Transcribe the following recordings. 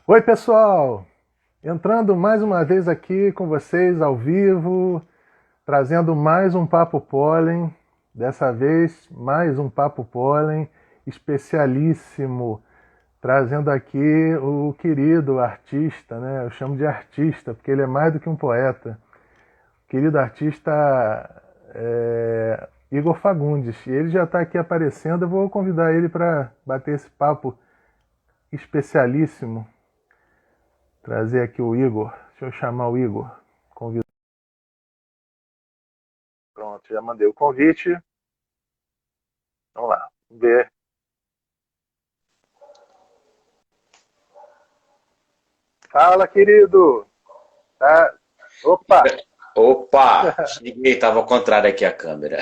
Oi, pessoal! Entrando mais uma vez aqui com vocês ao vivo, trazendo mais um Papo Pólen. Dessa vez, mais um Papo Pólen especialíssimo, trazendo aqui o querido artista, né? Eu chamo de artista, porque ele é mais do que um poeta. O querido artista Igor Fagundes. E ele já está aqui aparecendo, eu vou convidar ele para bater esse papo especialíssimo. Trazer aqui o Igor. Deixa eu chamar o Igor. Convidar. Pronto, já mandei o convite. Vamos lá, vamos ver. Fala, querido. Tá? Opa, Opa! Cheguei, tava ao contrário aqui a câmera.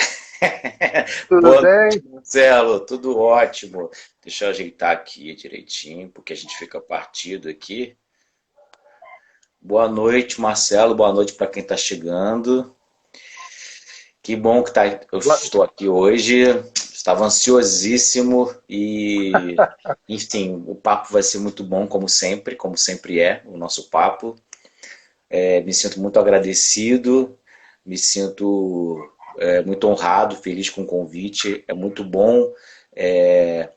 tudo Boa bem? noite, Marcelo, tudo ótimo. Deixa eu ajeitar aqui direitinho, porque a gente fica partido aqui. Boa noite, Marcelo, boa noite para quem está chegando. Que bom que eu estou aqui hoje. Estava ansiosíssimo e, enfim, o papo vai ser muito bom, como sempre é o nosso papo. Me sinto muito agradecido, me sinto muito honrado, feliz com o convite. É muito bom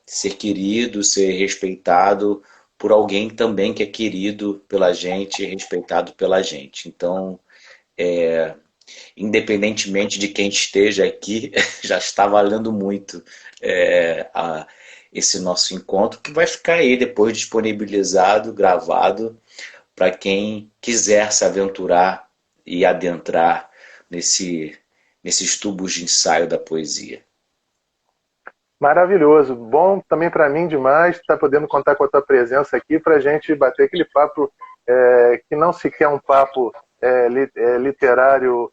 ser querido, ser respeitado por alguém também que é querido pela gente, respeitado pela gente. Então, independentemente de quem esteja aqui, já está valendo muito esse nosso encontro, que vai ficar aí depois disponibilizado, gravado para quem quiser se aventurar e adentrar nesses tubos de ensaio da poesia. Maravilhoso. Bom também para mim demais estar podendo contar com a tua presença aqui para a gente bater aquele papo que não se quer um papo literário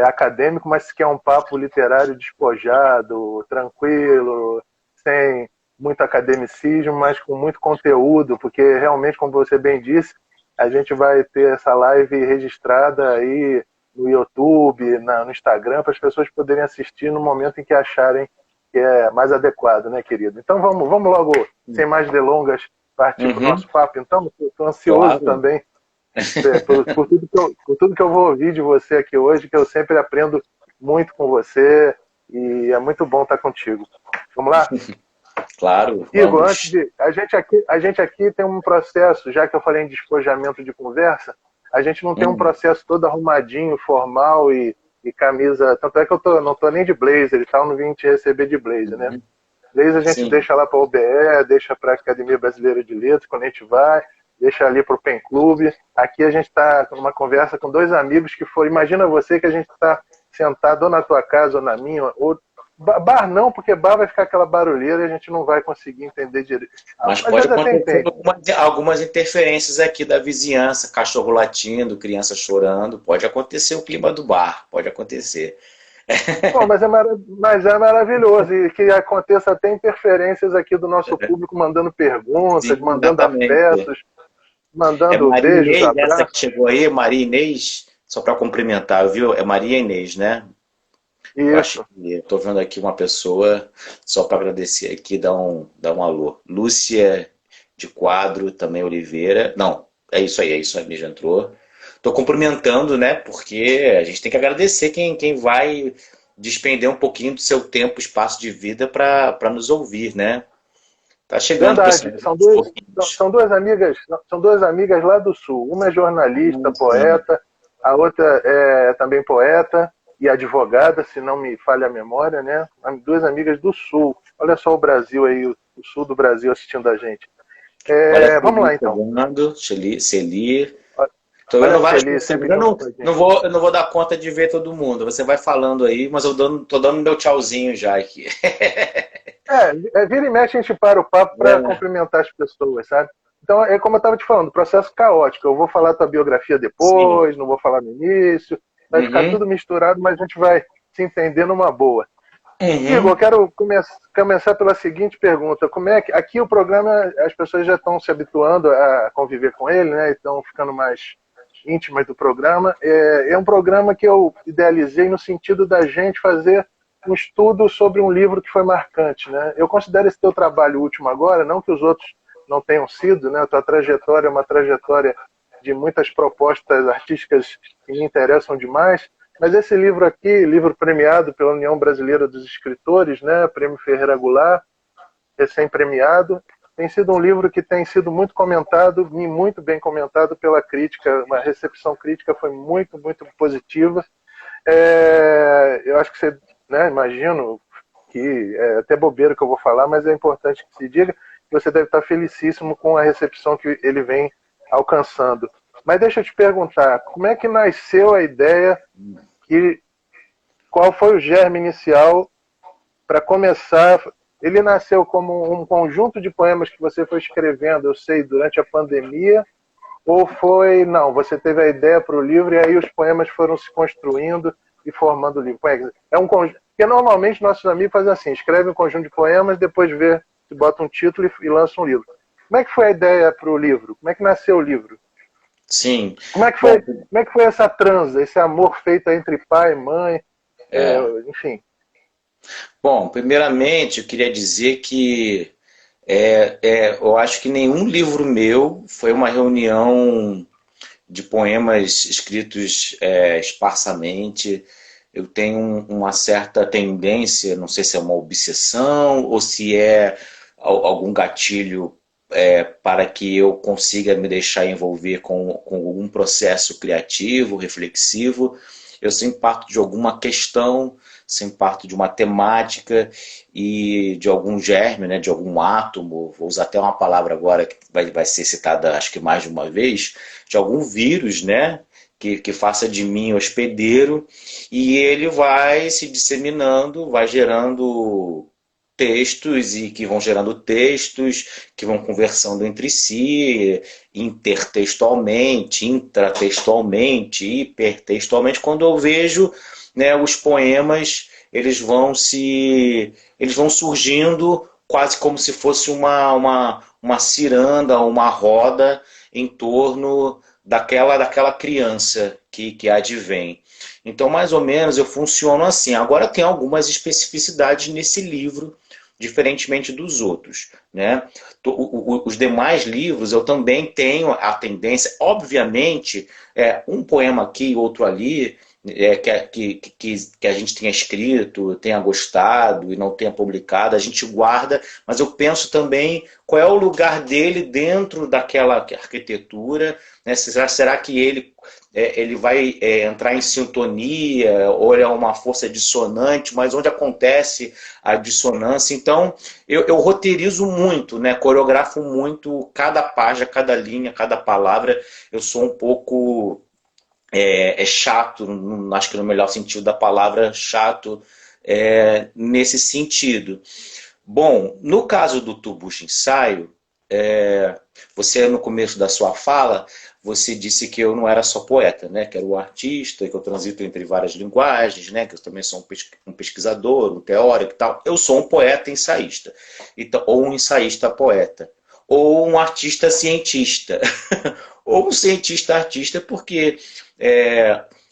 acadêmico, mas se quer um papo literário despojado, tranquilo, sem muito academicismo, mas com muito conteúdo, porque realmente, como você bem disse, a gente vai ter essa live registrada aí no YouTube, no Instagram, para as pessoas poderem assistir no momento em que acharem que é mais adequado, né, querido? Então vamos logo, sem mais delongas, partir para o Uhum, nosso papo. Então, estou ansioso claro. também por tudo que eu vou ouvir de você aqui hoje, que eu sempre aprendo muito com você e é muito bom estar contigo. Vamos lá? Claro, Igor, antes vamos. de. A gente aqui tem um processo, já que eu falei em despojamento de conversa, a gente não tem um Hum, processo todo arrumadinho, formal e camisa. Tanto é que não tô nem de blazer e tal, não vim te receber de blazer, né? uhum, Blazer a gente sim. deixa lá para a OBE, deixa para a Academia Brasileira de Letras, quando a gente vai, deixa ali para o Pen Clube. Aqui a gente está numa conversa com dois amigos que foram. Imagina você que a gente está sentado ou na tua casa ou na minha, ou bar não, porque bar vai ficar aquela barulheira e a gente não vai conseguir entender direito. Mas Às pode vezes até acontecer entende. algumas interferências aqui da vizinhança, cachorro latindo, criança chorando. Pode acontecer o clima do bar, pode acontecer. Pô, mas é maravilhoso e que aconteça até interferências aqui do nosso público mandando perguntas, Sim, mandando exatamente. afetos, É mandando Maria beijos, Inês essa que abraços. chegou aí? Maria Inês? Só para cumprimentar, viu? É Maria Inês, né? Eu acho Isso. que estou vendo aqui uma pessoa, só para agradecer aqui, dar um alô. Lúcia de Quadro, também Oliveira. Não, é isso aí, já entrou. Estou cumprimentando, né? Porque a gente tem que agradecer quem vai despender um pouquinho do seu tempo, espaço de vida para nos ouvir, né? Tá chegando, pessoal, Verdade. São, aos dois, pouquinhos. são duas amigas lá do Sul. Uma é jornalista, Sim. poeta, a outra é também poeta e advogada, se não me falha a memória, né? Duas amigas do Sul. Olha só o Brasil aí, o Sul do Brasil assistindo a gente. Olha a Vamos Celi lá então. chegando, Celi. Tô Olha vendo a várias Celi pessoas. sempre Eu junto não, com a não gente. vou, eu não vou dar conta de ver todo mundo. Você vai falando aí, mas tô dando meu tchauzinho já aqui. Vira e mexe a gente para o papo para É, cumprimentar as pessoas, sabe? Então, é como eu estava te falando, processo caótico. Eu vou falar a tua biografia sim. depois, não vou falar no início, vai ficar Uhum, tudo misturado, mas a gente vai se entender numa boa. Igor, eu uhum. quero começar pela seguinte pergunta. Como é que aqui o programa, as pessoas já estão se habituando a conviver com ele, né? Estão ficando mais íntimas do programa. É um programa que eu idealizei no sentido da gente fazer um estudo sobre um livro que foi marcante, né? Eu considero esse teu trabalho último agora, não que os outros não tenham sido, né? A tua trajetória é uma trajetória de muitas propostas artísticas que me interessam demais, mas esse livro aqui, livro premiado pela União Brasileira dos Escritores, né? Prêmio Ferreira Goulart, recém-premiado, tem sido um livro que tem sido muito comentado e muito bem comentado pela crítica, uma recepção crítica foi muito, muito positiva. Eu acho que você, né, imagino que é até bobeira que eu vou falar, mas é importante que se diga que você deve estar felicíssimo com a recepção que ele vem alcançando. Mas deixa eu te perguntar, como é que nasceu a ideia, qual foi o germe inicial para começar? Ele nasceu como um conjunto de poemas que você foi escrevendo, eu sei, durante a pandemia, ou foi, não, você teve a ideia para o livro e aí os poemas foram se construindo e formando o livro? É um conjunto, porque normalmente nossos amigos fazem assim, escrevem um conjunto de poemas, depois vê, se bota um título e lança um livro. Como é que foi a ideia para o livro? Como é que nasceu o livro? Sim. Como é que foi essa transa, esse amor feito entre pai e mãe, enfim? Bom, primeiramente eu queria dizer que eu acho que nenhum livro meu foi uma reunião de poemas escritos esparsamente. Eu tenho uma certa tendência, não sei se é uma obsessão ou se é algum gatilho para que eu consiga me deixar envolver com algum processo criativo, reflexivo. Eu sempre parto de alguma questão, sempre parto de uma temática e de algum germe, né, de algum átomo, vou usar até uma palavra agora que vai ser citada acho que mais de uma vez, de algum vírus, né, que faça de mim hospedeiro, e ele vai se disseminando, vai gerando textos e que vão gerando textos que vão conversando entre si, intertextualmente, intratextualmente, hipertextualmente. Quando eu vejo, né, os poemas, eles vão surgindo quase como se fosse uma ciranda, uma roda em torno daquela criança que advém. Então, mais ou menos, eu funciono assim. Agora tem algumas especificidades nesse livro, diferentemente dos outros, né? Os demais livros eu também tenho a tendência, obviamente, um poema aqui, outro ali, que a gente tenha escrito, tenha gostado e não tenha publicado, a gente guarda, mas eu penso também qual é o lugar dele dentro daquela arquitetura, né? Será que ele vai entrar em sintonia, ou ele é uma força dissonante, mas onde acontece a dissonância? Então, eu roteirizo muito, né? Coreografo muito cada página, cada linha, cada palavra. Eu sou um pouco chato, acho que no melhor sentido da palavra, chato nesse sentido. Bom, no caso do Tubuxa Ensaio, você no começo da sua fala, você disse que eu não era só poeta, né? Que era um artista, que eu transito entre várias linguagens, né? Que eu também sou um pesquisador, um teórico e tal. Eu sou um poeta ensaísta, então, ou um ensaísta poeta, ou um artista cientista, ou um cientista artista, porque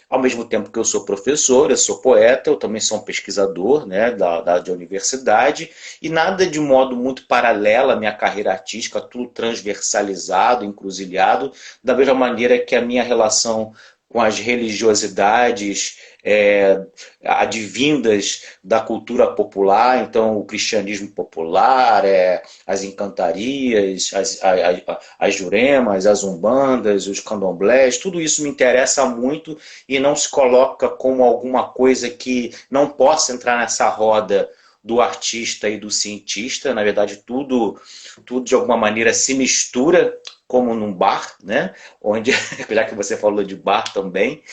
ao mesmo tempo que eu sou professor, eu sou poeta, eu também sou um pesquisador, né, da universidade, e nada de modo muito paralelo à minha carreira artística, tudo transversalizado, encruzilhado, da mesma maneira que a minha relação com as religiosidades advindas da cultura popular, então o cristianismo popular, as encantarias, as juremas, as umbandas, os candomblés, tudo isso me interessa muito e não se coloca como alguma coisa que não possa entrar nessa roda do artista e do cientista. Na verdade, tudo de alguma maneira se mistura, como num bar, né? Onde, já que você falou de bar também,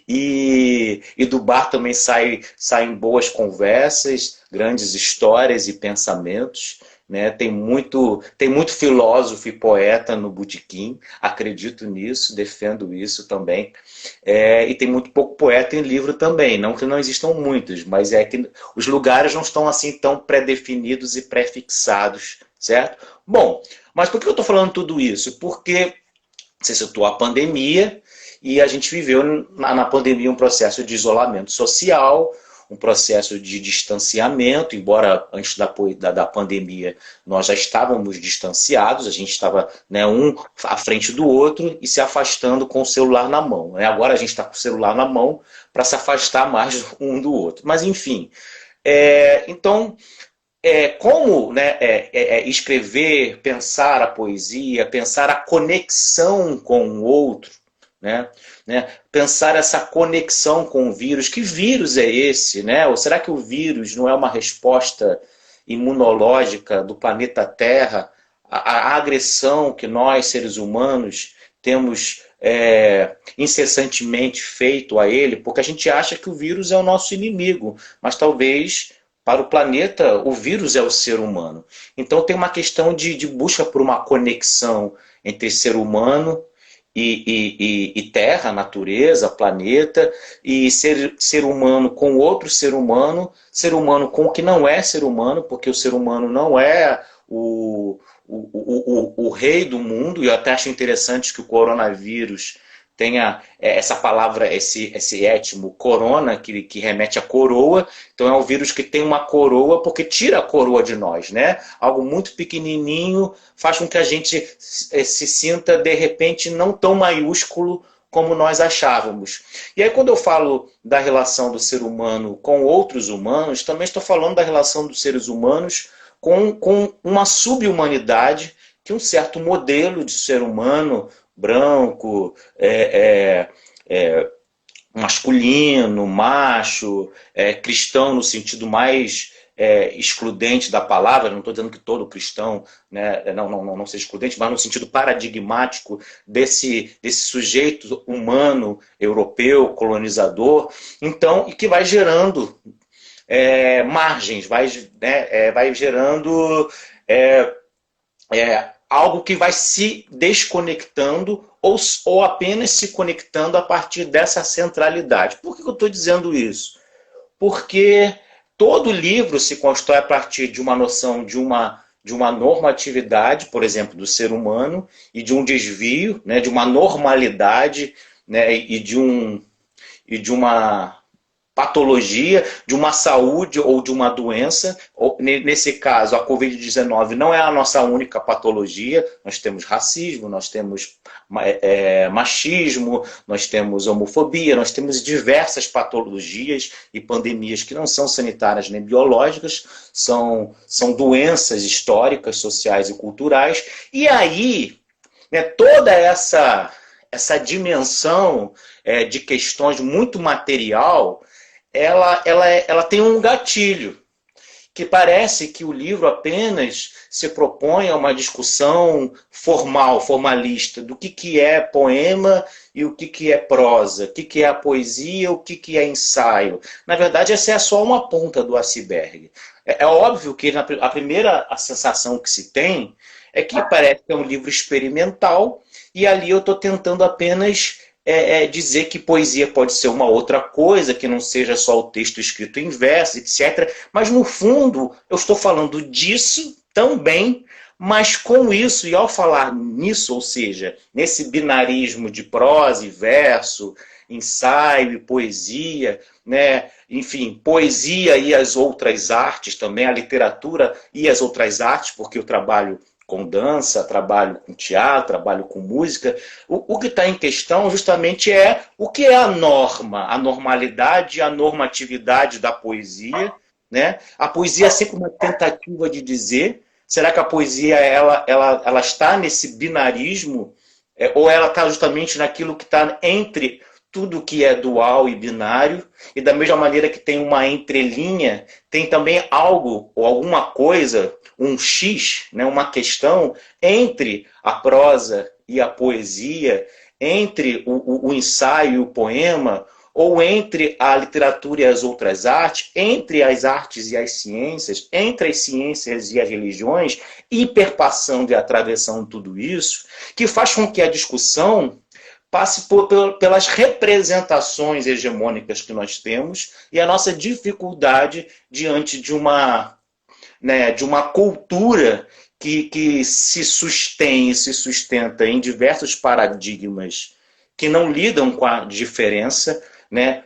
e do bar também saem boas conversas, grandes histórias e pensamentos, né? Tem muito filósofo e poeta no botequim, acredito nisso, defendo isso também. E tem muito pouco poeta em livro também, não que não existam muitos, mas é que os lugares não estão assim tão pré-definidos e pré-fixados, certo? Bom, mas por que eu estou falando tudo isso? Porque você citou a pandemia e a gente viveu na pandemia um processo de isolamento social, um processo de distanciamento, embora antes da pandemia nós já estávamos distanciados, a gente estava, né, um à frente do outro e se afastando com o celular na mão. Né? Agora a gente está com o celular na mão para se afastar mais um do outro. Mas, enfim, então, como, né, escrever, pensar a poesia, pensar a conexão com o outro, né? Pensar essa conexão com o vírus. Que vírus é esse? Né? Ou será que o vírus não é uma resposta imunológica do planeta Terra à agressão que nós, seres humanos, temos incessantemente feito a ele? Porque a gente acha que o vírus é o nosso inimigo, mas talvez para o planeta o vírus é o ser humano. Então tem uma questão de busca por uma conexão entre ser humano e terra, natureza, planeta, e ser humano com outro ser humano com o que não é ser humano, porque o ser humano não é o rei do mundo, e eu até acho interessante que o coronavírus tenha essa palavra, esse étimo corona, que remete à coroa. Então é um vírus que tem uma coroa, porque tira a coroa de nós, né? Algo muito pequenininho faz com que a gente se sinta, de repente, não tão maiúsculo como nós achávamos. E aí, quando eu falo da relação do ser humano com outros humanos, também estou falando da relação dos seres humanos com uma sub-humanidade que um certo modelo de ser humano branco, masculino, macho, cristão no sentido mais excludente da palavra. Não estou dizendo que todo cristão, né, não seja excludente, mas no sentido paradigmático desse sujeito humano europeu, colonizador, então, e que vai gerando margens, vai gerando algo que vai se desconectando ou apenas se conectando a partir dessa centralidade. Por que eu estou dizendo isso? Porque todo livro se constrói a partir de uma noção de uma normatividade, por exemplo, do ser humano, e de um desvio, né, de uma normalidade, né, e de uma patologia, de uma saúde ou de uma doença. Nesse caso, a Covid-19 não é a nossa única patologia. Nós temos racismo, nós temos machismo, nós temos homofobia, nós temos diversas patologias e pandemias que não são sanitárias nem biológicas, são doenças históricas, sociais e culturais. E aí, né, toda essa dimensão de questões muito material, ela tem um gatilho, que parece que o livro apenas se propõe a uma discussão formalista, do que é poema e o que é prosa, o que é a poesia, o que é ensaio. Na verdade, essa é só uma ponta do iceberg. É óbvio que a primeira sensação que se tem é que parece que é um livro experimental, e ali eu estou tentando apenas dizer que poesia pode ser uma outra coisa, que não seja só o texto escrito em verso, etc. Mas, no fundo, eu estou falando disso também, mas com isso, e ao falar nisso, ou seja, nesse binarismo de prosa e verso, ensaio e poesia, né? Enfim, poesia e as outras artes também, a literatura e as outras artes, porque eu trabalho com dança, trabalho com teatro, trabalho com música. O que está em questão justamente é o que é a norma, a normalidade, a normatividade da poesia, né? A poesia é sempre uma tentativa de dizer, será que a poesia ela está nesse binarismo, ou ela está justamente naquilo que está entre tudo que é dual e binário, e da mesma maneira que tem uma entrelinha, tem também algo ou alguma coisa, um X, né, uma questão entre a prosa e a poesia, entre o ensaio e o poema, ou entre a literatura e as outras artes, entre as artes e as ciências, entre as ciências e as religiões, e perpassando e atravessando tudo isso, que faz com que a discussão passe pelas representações hegemônicas que nós temos e a nossa dificuldade diante de uma cultura que se sustém e se sustenta em diversos paradigmas que não lidam com a diferença, né?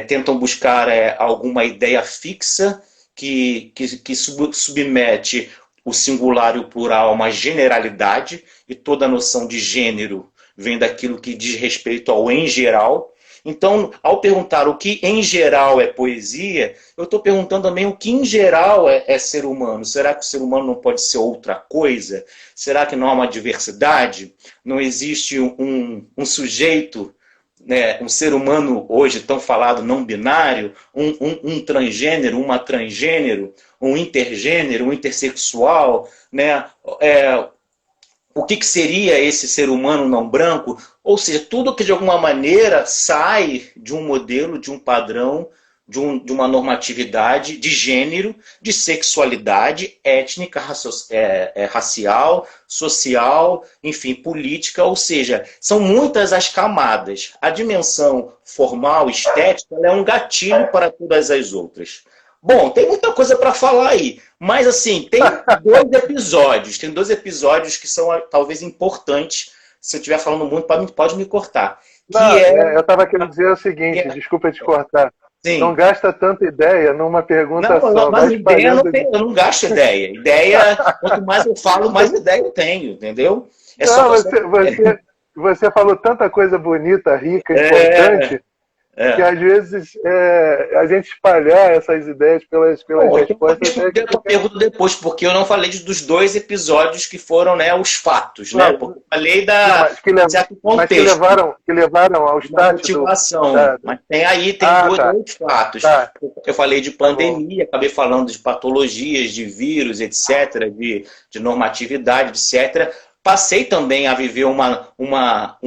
Tentam buscar alguma ideia fixa que submete o singular e o plural a uma generalidade, e toda a noção de gênero vem daquilo que diz respeito ao em geral. Então, ao perguntar o que em geral é poesia, eu estou perguntando também o que em geral é ser humano. Será que o ser humano não pode ser outra coisa? Será que não há uma diversidade? Não existe um sujeito, né, um ser humano hoje tão falado não binário, um transgênero, uma transgênero, um intergênero, um intersexual, né? O que seria esse ser humano não branco? Ou seja, tudo que de alguma maneira sai de um modelo, de um padrão, de uma normatividade de gênero, de sexualidade étnica, racial, social, enfim, política. Ou seja, são muitas as camadas. A dimensão formal, estética, ela é um gatilho para todas as outras. Bom, tem muita coisa para falar aí, mas assim, tem dois episódios que são talvez importantes. Se eu estiver falando muito, pode me cortar. Não, eu estava querendo dizer o seguinte, desculpa te cortar. Sim. Não gasta tanta ideia numa pergunta só. Mas ideia eu não gasto ideia. Ideia, quanto mais eu falo, mais ideia eu tenho, entendeu? Você falou tanta coisa bonita, rica, importante. Que às vezes a gente espalhar essas ideias pelas respostas. Eu pergunto depois, porque eu não falei dos dois episódios que foram, né, os fatos, né? Porque eu falei certo contexto. Que levaram ao status. Motivação. Mas tem dois fatos. Tá. Eu falei de pandemia, acabei falando de patologias, de vírus, etc., de normatividade, etc. Passei também a viver uma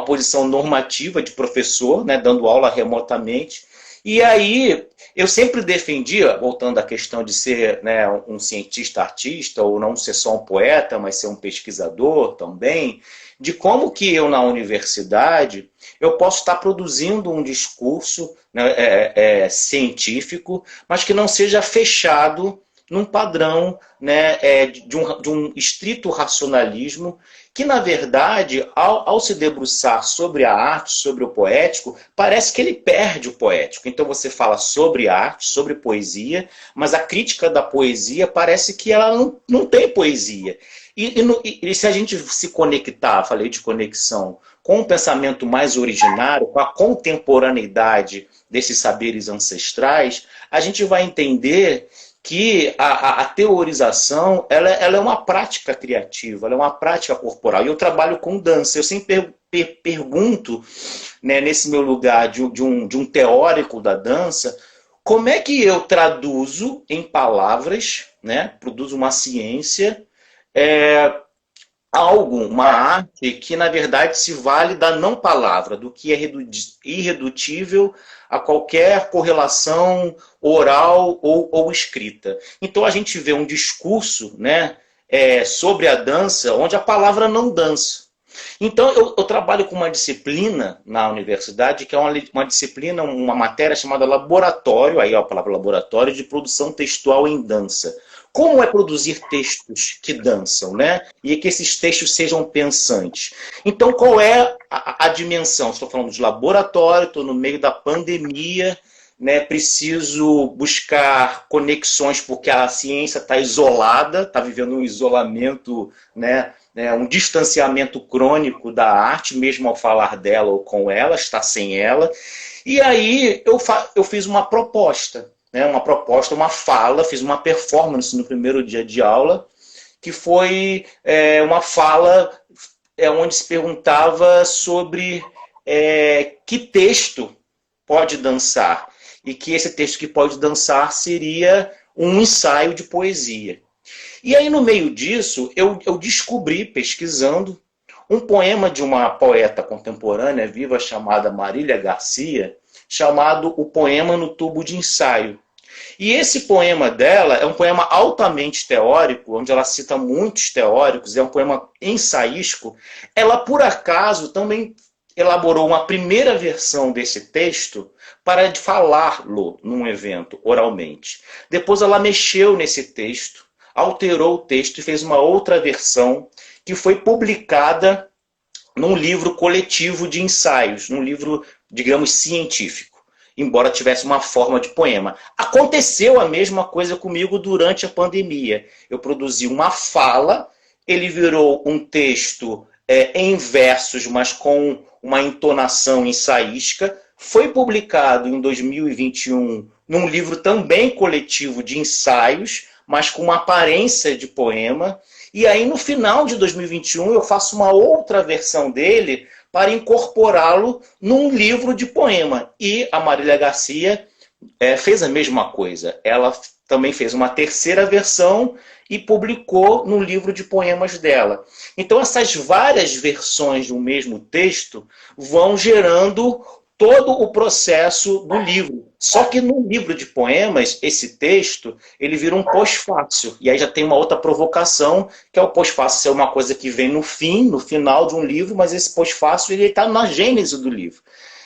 posição normativa de professor, né, dando aula remotamente. E aí eu sempre defendia, voltando à questão de ser, né, um cientista artista, ou não ser só um poeta, mas ser um pesquisador também, de como que eu, na universidade, eu posso estar produzindo um discurso, né, científico, mas que não seja fechado num padrão, né, de um estrito racionalismo, que, na verdade, ao se debruçar sobre a arte, sobre o poético, parece que ele perde o poético. Então você fala sobre arte, sobre poesia, mas a crítica da poesia parece que ela não tem poesia. E se a gente se conectar, falei de conexão, com um pensamento mais originário, com a contemporaneidade desses saberes ancestrais, a gente vai entender que a teorização ela é uma prática criativa, ela é uma prática corporal. E eu trabalho com dança. Eu sempre pergunto, né, nesse meu lugar de um teórico da dança, como é que eu traduzo em palavras, né, produzo uma ciência, uma arte que, na verdade, se vale da não palavra, do que é irredutível a qualquer correlação oral ou escrita. Então a gente vê um discurso, né, sobre a dança onde a palavra não dança. Então eu trabalho com uma disciplina na universidade que é uma disciplina, uma matéria chamada laboratório, aí ó, a palavra laboratório, de produção textual em dança. Como é produzir textos que dançam, né? E que esses textos sejam pensantes. Então, qual é a dimensão? Estou falando de laboratório, estou no meio da pandemia, né? Preciso buscar conexões porque a ciência está isolada, está vivendo um isolamento, né? Um distanciamento crônico da arte, mesmo ao falar dela ou com ela, está sem ela. E aí eu fiz uma proposta. Uma fala, fiz uma performance no primeiro dia de aula, que foi uma fala onde se perguntava sobre que texto pode dançar, e que esse texto que pode dançar seria um ensaio de poesia. E aí, no meio disso, eu descobri, pesquisando, um poema de uma poeta contemporânea viva chamada Marília Garcia, chamado O Poema no Tubo de Ensaio. E esse poema dela é um poema altamente teórico, onde ela cita muitos teóricos, é um poema ensaístico. Ela, por acaso, também elaborou uma primeira versão desse texto para falá-lo num evento, oralmente. Depois ela mexeu nesse texto, alterou o texto e fez uma outra versão que foi publicada num livro coletivo de ensaios, num livro digamos, científico, embora tivesse uma forma de poema. Aconteceu a mesma coisa comigo durante a pandemia. Eu produzi uma fala, ele virou um texto em versos, mas com uma entonação ensaística, foi publicado em 2021 num livro também coletivo de ensaios, mas com uma aparência de poema. E aí, no final de 2021, eu faço uma outra versão dele para incorporá-lo num livro de poema. E a Marília Garcia fez a mesma coisa. Ela também fez uma terceira versão e publicou no livro de poemas dela. Então, essas várias versões de um mesmo texto vão gerando todo o processo do livro. Só que no livro de poemas, esse texto, ele vira um pós-fácil. E aí já tem uma outra provocação, que é o pós-fácil, é uma coisa que vem no fim, no final de um livro, mas esse pós-fácil ele está na gênese do livro.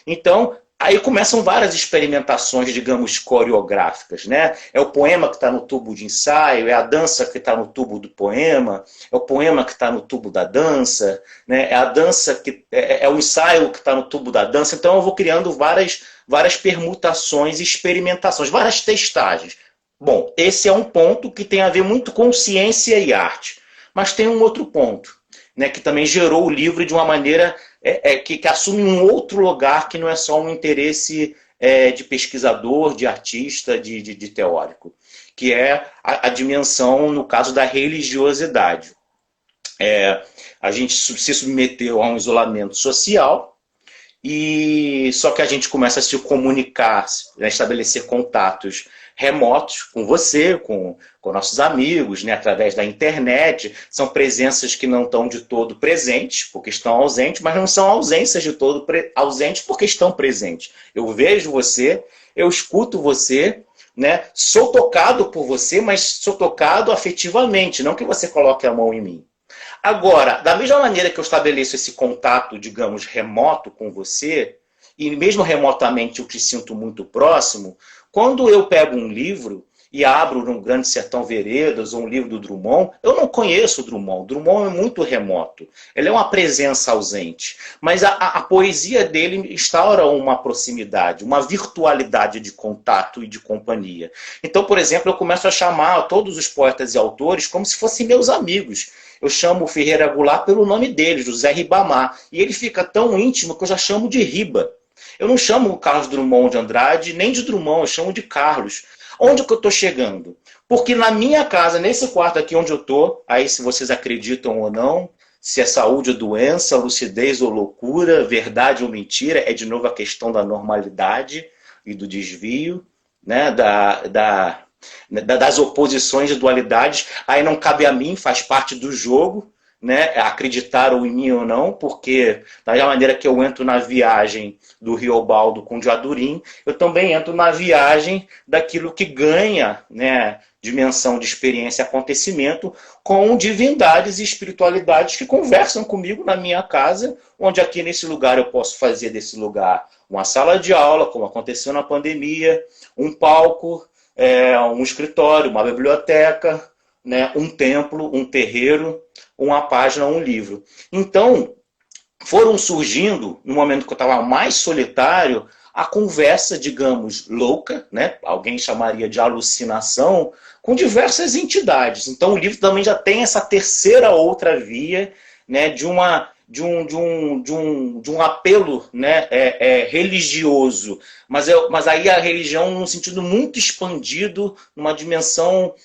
Então, aí começam várias experimentações, digamos, coreográficas, né? É o poema que está no tubo de ensaio, é a dança que está no tubo do poema, é o poema que está no tubo da dança, né? É a dança que é o ensaio que está no tubo da dança. Então eu vou criando várias permutações, experimentações, várias testagens. Bom, esse é um ponto que tem a ver muito com ciência e arte. Mas tem um outro ponto, né, que também gerou o livro de uma maneira que assume um outro lugar que não é só um interesse de pesquisador, de artista, de teórico, que é a dimensão, no caso da religiosidade. A gente se submeteu a um isolamento social, e só que a gente começa a se comunicar, a estabelecer contatos remotos com você, com nossos amigos, né, através da internet. São presenças que não estão de todo presentes, porque estão ausentes, mas não são ausências de todo ausentes porque estão presentes. Eu vejo você, eu escuto você, né, sou tocado por você, mas sou tocado afetivamente, não que você coloque a mão em mim. Agora, da mesma maneira que eu estabeleço esse contato, digamos, remoto com você, e mesmo remotamente eu te sinto muito próximo, quando eu pego um livro e abro no Grande Sertão Veredas ou um livro do Drummond, eu não conheço o Drummond. O Drummond é muito remoto. Ele é uma presença ausente. Mas a poesia dele instaura uma proximidade, uma virtualidade de contato e de companhia. Então, por exemplo, eu começo a chamar todos os poetas e autores como se fossem meus amigos. Eu chamo o Ferreira Goulart pelo nome dele, José Ribamar. E ele fica tão íntimo que eu já chamo de Riba. Eu não chamo o Carlos Drummond de Andrade, nem de Drummond, eu chamo de Carlos. Onde que eu estou chegando? Porque na minha casa, nesse quarto aqui onde eu estou, aí se vocês acreditam ou não, se é saúde ou doença, lucidez ou loucura, verdade ou mentira, é de novo a questão da normalidade e do desvio, né, das oposições e dualidades. Aí não cabe a mim, faz parte do jogo, né, acreditar ou em mim ou não, porque da mesma maneira que eu entro na viagem do Riobaldo com o Diadurim, eu também entro na viagem daquilo que ganha, né, dimensão de experiência e acontecimento com divindades e espiritualidades que conversam comigo na minha casa, onde aqui nesse lugar eu posso fazer desse lugar uma sala de aula, como aconteceu na pandemia, um palco, um escritório, uma biblioteca, né, um templo, um terreiro, uma página, um livro. Então, foram surgindo, no momento que eu estava mais solitário, a conversa, digamos, louca, né? Alguém chamaria de alucinação, com diversas entidades. Então, o livro também já tem essa terceira outra via, né, de um apelo, né, religioso, mas aí a religião num sentido muito expandido, numa dimensão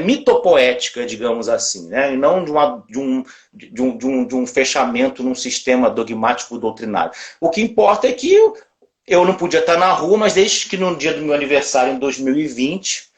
mitopoética, digamos assim, né, e não de um fechamento num sistema dogmático doutrinário. O que importa é que eu não podia estar na rua, mas desde que no dia do meu aniversário, em 2020,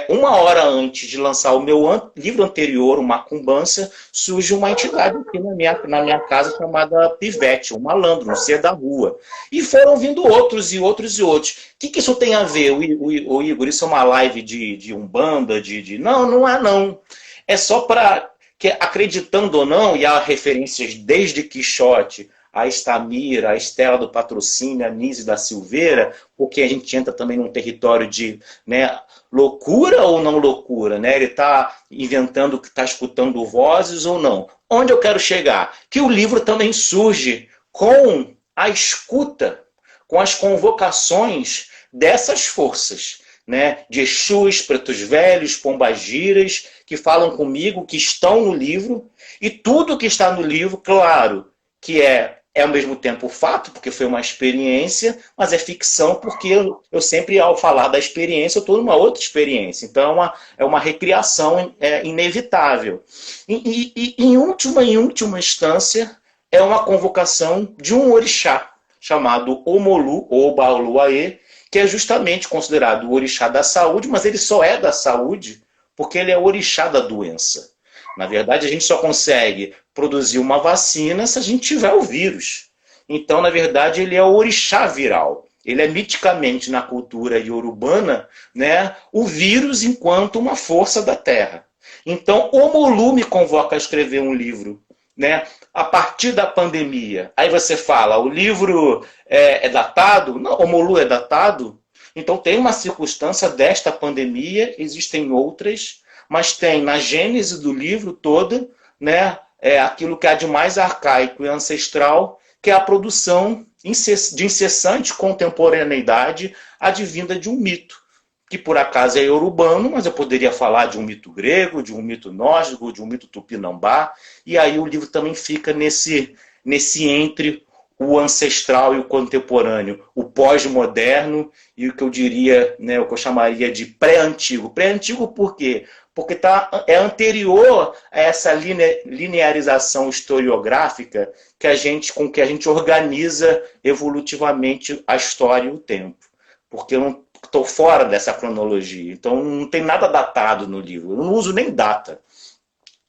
uma hora antes de lançar o meu livro anterior, o Macumbança, surge uma entidade aqui na minha casa chamada Pivete, um malandro, um ser da rua. E foram vindo outros e outros e outros. O que isso tem a ver, o Igor? Isso é uma live de Umbanda? Não, não é não. É só para que, acreditando ou não, e há referências desde Quixote, a Estamira, a Estela do Patrocínio, a Nise da Silveira, porque a gente entra também num território de, né, loucura ou não loucura, né? Ele está inventando que está escutando vozes ou não. Onde eu quero chegar? Que o livro também surge com a escuta, com as convocações dessas forças, né? De Exus, Pretos Velhos, Pombagiras, que falam comigo, que estão no livro, e tudo que está no livro, claro, que é ao mesmo tempo fato, porque foi uma experiência, mas é ficção, porque eu sempre, ao falar da experiência, eu estou numa outra experiência. Então, é uma recriação inevitável. E em última instância, é uma convocação de um orixá, chamado Omolu, ou Baoluaê, que é justamente considerado o orixá da saúde, mas ele só é da saúde porque ele é o orixá da doença. Na verdade, a gente só consegue produzir uma vacina se a gente tiver o vírus. Então, na verdade, ele é o orixá viral. Ele é miticamente, na cultura iorubana, né, o vírus enquanto uma força da Terra. Então, o Omolu me convoca a escrever um livro, né, a partir da pandemia. Aí você fala, o livro é datado? Não, o Omolu é datado. Então, tem uma circunstância desta pandemia, existem outras, mas tem na gênese do livro toda, né, aquilo que há de mais arcaico e ancestral, que é a produção de incessante contemporaneidade advinda de um mito, que por acaso é iorubano, mas eu poderia falar de um mito grego, de um mito nórdico, de um mito tupinambá, e aí o livro também fica nesse entre o ancestral e o contemporâneo, o pós-moderno e o que eu diria, né, o que eu chamaria de pré-antigo. Pré-antigo por quê? Porque é anterior a essa linearização historiográfica com que a gente organiza evolutivamente a história e o tempo. Porque eu não estou fora dessa cronologia, então não tem nada datado no livro, eu não uso nem data.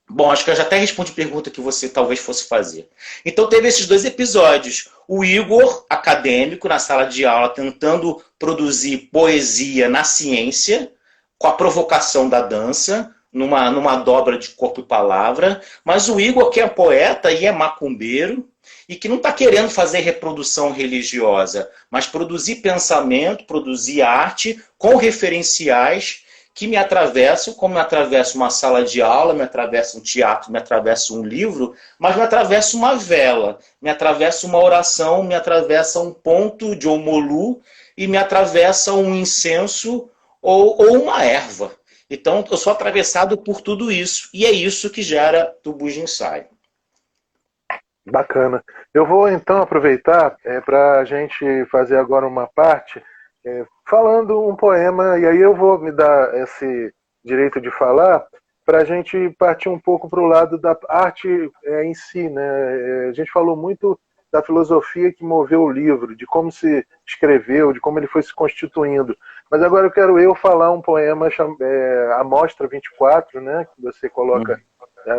Bom, acho que eu já até respondi a pergunta que você talvez fosse fazer. Então teve esses 2 episódios. O Igor, acadêmico, na sala de aula, tentando produzir poesia na ciência, com a provocação da dança, numa dobra de corpo e palavra. Mas o Igor, que é poeta e é macumbeiro, e que não está querendo fazer reprodução religiosa, mas produzir pensamento, produzir arte com referenciais que me atravessam, como me atravessa uma sala de aula, me atravessa um teatro, me atravessa um livro, mas me atravessa uma vela, me atravessa uma oração, me atravessa um ponto de Omolu e me atravessa um incenso ou uma erva. Então, eu sou atravessado por tudo isso, e é isso que gera Tubos de Ensaio. Bacana. Eu vou então aproveitar para a gente fazer agora uma parte falando um poema, e aí eu vou me dar esse direito de falar para a gente partir um pouco para o lado da arte em si, né? A gente falou muito da filosofia que moveu o livro, de como se escreveu, de como ele foi se constituindo. Mas agora eu quero falar um poema, Amostra 24, né? Que você coloca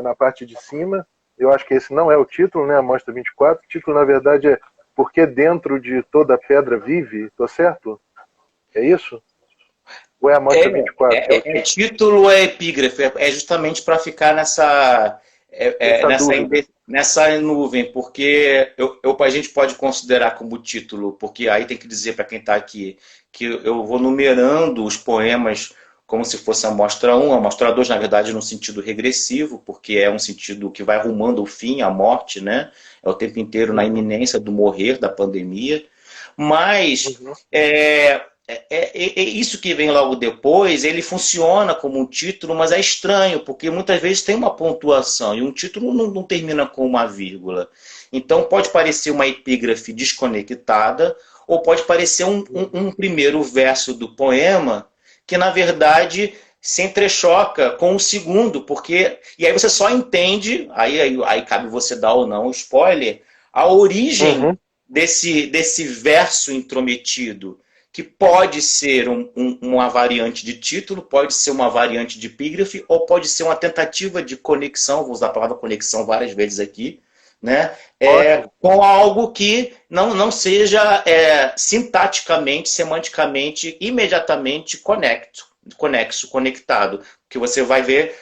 na parte de cima. Eu acho que esse não é o título, né? Amostra 24. O título, na verdade, é Porque Dentro de Toda Pedra Vive. Tô certo? É isso? Ou é Amostra 24? Título é epígrafe. É justamente para ficar nessa nuvem. Porque a gente pode considerar como título, porque aí tem que dizer para quem está aqui, que eu vou numerando os poemas como se fosse a amostra 1, a amostra 2, na verdade, no sentido regressivo, porque é um sentido que vai rumando ao fim, à morte, né? É o tempo inteiro na iminência do morrer, da pandemia. Mas isso que vem logo depois, ele funciona como um título, mas é estranho, porque muitas vezes tem uma pontuação, e um título não termina com uma vírgula. Então pode parecer uma epígrafe desconectada, ou pode parecer um primeiro verso do poema, que na verdade se entrechoca com o segundo, porque e aí você só entende, aí cabe você dar ou não o spoiler, a origem desse verso intrometido, que pode ser uma variante de título, pode ser uma variante de epígrafe, ou pode ser uma tentativa de conexão, vou usar a palavra conexão várias vezes aqui, né? Com algo que não seja sintaticamente, semanticamente, imediatamente conexo, conectado. Que você vai ver,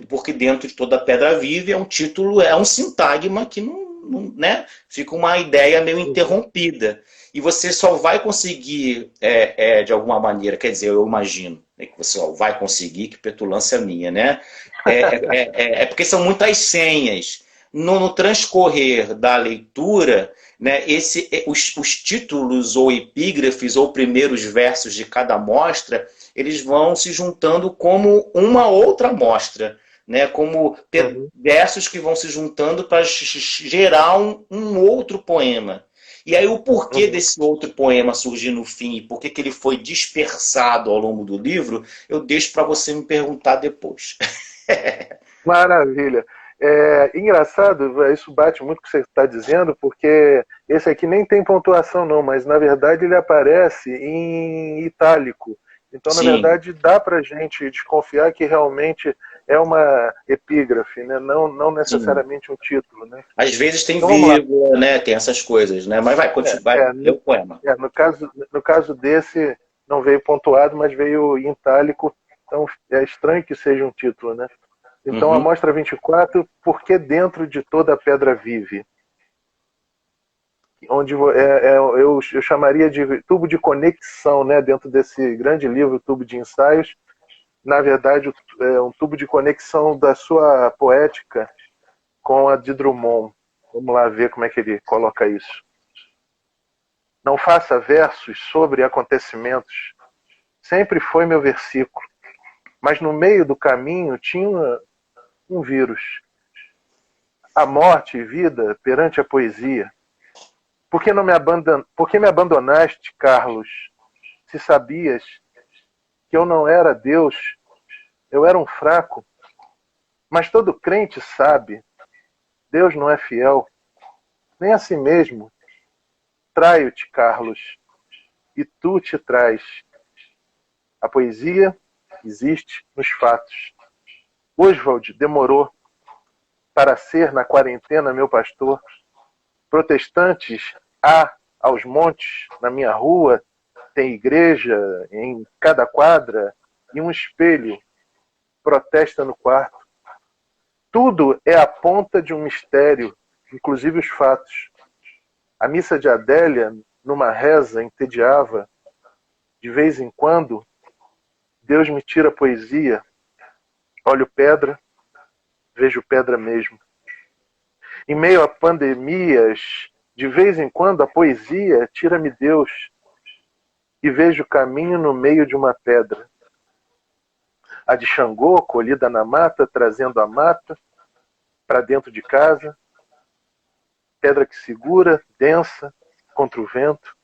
porque dentro de toda pedra vive é um título, é um sintagma que não, né? Fica uma ideia meio interrompida. E você só vai conseguir, de alguma maneira, quer dizer, eu imagino, né, que você só vai conseguir, que petulância minha, né? Porque são muitas senhas. no transcorrer da leitura, né, os títulos ou epígrafes ou primeiros versos de cada mostra, eles vão se juntando como uma outra mostra, né, como versos que vão se juntando para gerar um outro poema. E aí o porquê desse outro poema surgir no fim e por que ele foi dispersado ao longo do livro, eu deixo para você me perguntar depois. Maravilha. Engraçado, isso bate muito com o que você está dizendo, porque esse aqui nem tem pontuação não, mas na verdade ele aparece em itálico. Então, Sim. na verdade, dá para a gente desconfiar que realmente é uma epígrafe, né? Não necessariamente um título. Né? Às vezes tem então, vírgula, né? Tem essas coisas, né? Mas vai, vai ler o poema. No caso desse, não veio pontuado, mas veio em itálico, então é estranho que seja um título, né? Então, a mostra 24, por que dentro de toda a pedra vive? Onde eu chamaria de tubo de conexão, né? Dentro desse grande livro, Tubo de Ensaios. Na verdade, é um tubo de conexão da sua poética com a de Drummond. Vamos lá ver como é que ele coloca isso. Não faça versos sobre acontecimentos. Sempre foi meu versículo. Mas no meio do caminho tinha um vírus. A morte e vida perante a poesia. Por que me abandonaste, Carlos, se sabias que eu não era Deus, eu era um fraco? Mas todo crente sabe, Deus não é fiel, nem a si mesmo. Traio-te, Carlos, e tu te traz. A poesia existe nos fatos. Oswald demorou para ser na quarentena meu pastor. Protestantes há aos montes na minha rua, tem igreja em cada quadra e um espelho protesta no quarto. Tudo é a ponta de um mistério, inclusive os fatos. A missa de Adélia, numa reza, entediava. De vez em quando, Deus me tira a poesia. Olho pedra, vejo pedra mesmo. Em meio a pandemias, de vez em quando a poesia tira-me Deus e vejo caminho no meio de uma pedra. A de Xangô, colhida na mata, trazendo a mata para dentro de casa. Pedra que segura, densa, contra o vento.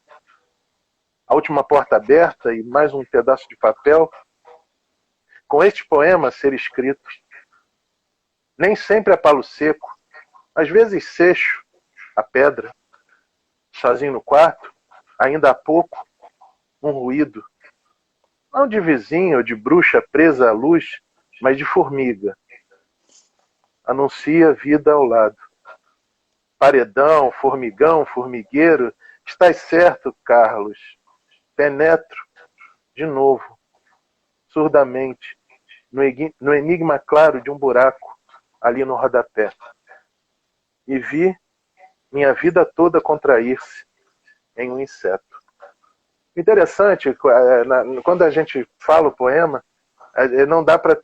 A última porta aberta e mais um pedaço de papel. Com este poema a ser escrito. Nem sempre é palo seco. Às vezes seixo, a pedra. Sozinho no quarto, ainda há pouco, um ruído. Não de vizinho ou de bruxa presa à luz, mas de formiga. Anuncia vida ao lado. Paredão, formigão, formigueiro, estás certo, Carlos. Penetro, de novo, surdamente, no enigma claro de um buraco, ali no rodapé. E vi minha vida toda contrair-se em um inseto. Interessante, quando a gente fala o poema, não dá para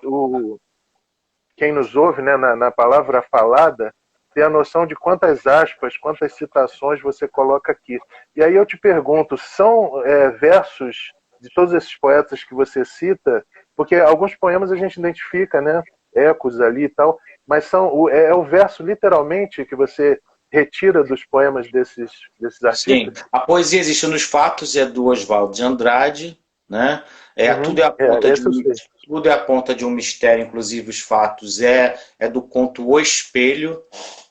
quem nos ouve, né, na palavra falada, ter a noção de quantas aspas, quantas citações você coloca aqui. E aí eu te pergunto, são versos de todos esses poetas que você cita? Porque alguns poemas a gente identifica, né, ecos ali e tal, mas é o verso literalmente que você retira dos poemas desses artistas? Sim, a poesia existe nos fatos, é do Oswald de Andrade, né? Tudo é a ponta de um mistério, inclusive os fatos é do conto O Espelho,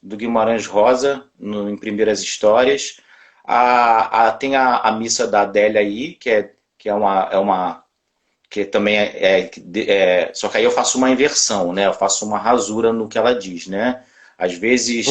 do Guimarães Rosa, em Primeiras Histórias. Tem a missa da Adélia aí, que também só que aí eu faço uma inversão, né? Eu faço uma rasura no que ela diz, né? Às vezes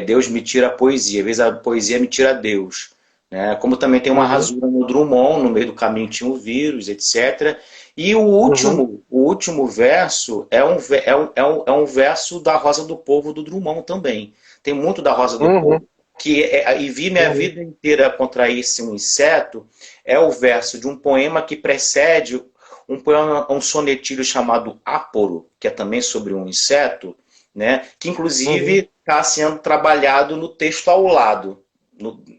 Deus me tira a poesia, às vezes a poesia me tira Deus. Né? Como também tem uma rasura no Drummond, no meio do caminho tinha um vírus, etc. E o último verso é um verso da Rosa do Povo do Drummond também. Tem muito da Rosa do Povo. E vi minha vida inteira contrair-se um inseto, é o verso de um poema que precede um sonetilho chamado Áporo, que é também sobre um inseto, né? Que inclusive está sendo trabalhado no texto ao lado.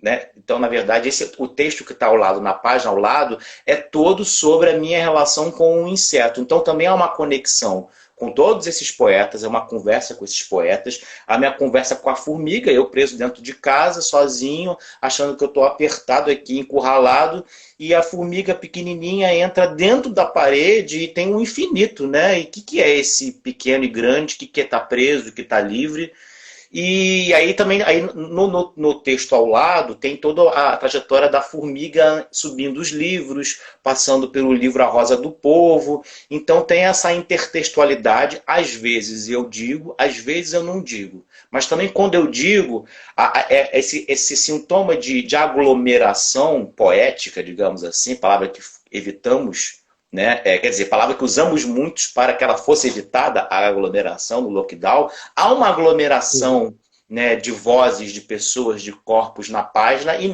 Né? Então, na verdade, o texto que está ao lado, na página ao lado, é todo sobre a minha relação com o inseto. Então, também há uma conexão com todos esses poetas, é uma conversa com esses poetas, a minha conversa com a formiga, eu preso dentro de casa, sozinho, achando que eu estou apertado aqui, encurralado, e a formiga pequenininha entra dentro da parede e tem um infinito, né? E o que é esse pequeno e grande, o que está preso, o que está livre? E aí também, no texto ao lado, tem toda a trajetória da formiga subindo os livros, passando pelo livro A Rosa do Povo. Então tem essa intertextualidade, às vezes eu digo, às vezes eu não digo. Mas também quando eu digo, esse sintoma de aglomeração poética, digamos assim, palavra que evitamos, né? Quer dizer, palavra que usamos muitos para que ela fosse evitada, a aglomeração no lockdown. Há uma aglomeração, né, de vozes, de pessoas, de corpos na página e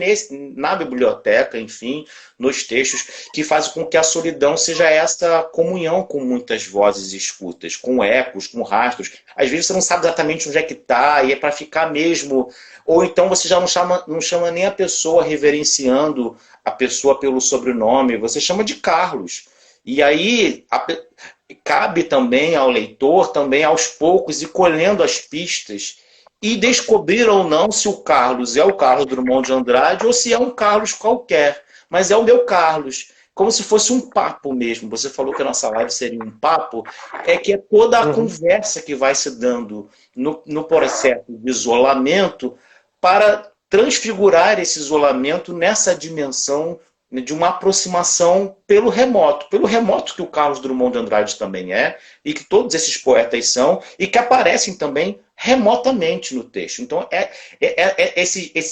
na biblioteca, enfim, nos textos, que fazem com que a solidão seja essa comunhão com muitas vozes escutas, com ecos, com rastros. Às vezes você não sabe exatamente onde é que está e é para ficar mesmo. Ou então você já não chama nem a pessoa reverenciando a pessoa pelo sobrenome, você chama de Carlos. E aí cabe também ao leitor, também aos poucos, ir colhendo as pistas e descobrir ou não se o Carlos é o Carlos Drummond de Andrade ou se é um Carlos qualquer. Mas é o meu Carlos. Como se fosse um papo mesmo. Você falou que a nossa live seria um papo. É que é toda a conversa que vai se dando no processo de isolamento para transfigurar esse isolamento nessa dimensão de uma aproximação pelo remoto que o Carlos Drummond de Andrade também é, e que todos esses poetas são, e que aparecem também remotamente no texto. Então,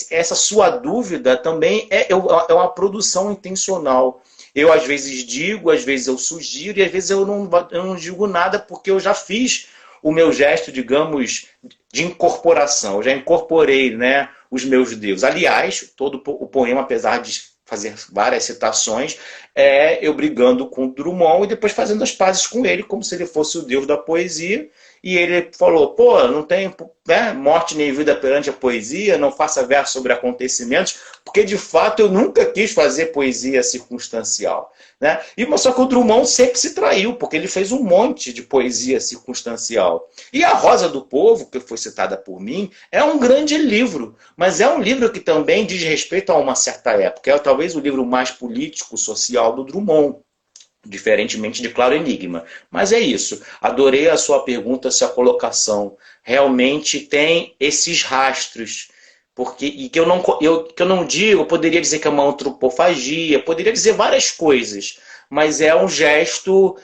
essa sua dúvida também é uma produção intencional. Eu, às vezes, digo, às vezes eu sugiro, e às vezes eu não digo nada, porque eu já fiz o meu gesto, digamos, de incorporação. Eu já incorporei, né, os meus deuses. Aliás, todo o poema, apesar de fazer várias citações, eu brigando com o Drummond e depois fazendo as pazes com ele, como se ele fosse o deus da poesia. E ele falou, pô, não tem, né, morte nem vida perante a poesia, não faça verso sobre acontecimentos, porque de fato eu nunca quis fazer poesia circunstancial. Né? Só que o Drummond sempre se traiu, porque ele fez um monte de poesia circunstancial. E A Rosa do Povo, que foi citada por mim, é um grande livro, mas é um livro que também diz respeito a uma certa época. É talvez o livro mais político, social do Drummond, diferentemente de Claro Enigma. Mas é isso. Adorei a sua pergunta, sua colocação. Realmente tem esses rastros. Que eu não digo, eu poderia dizer que é uma antropofagia, poderia dizer várias coisas, mas é um gesto,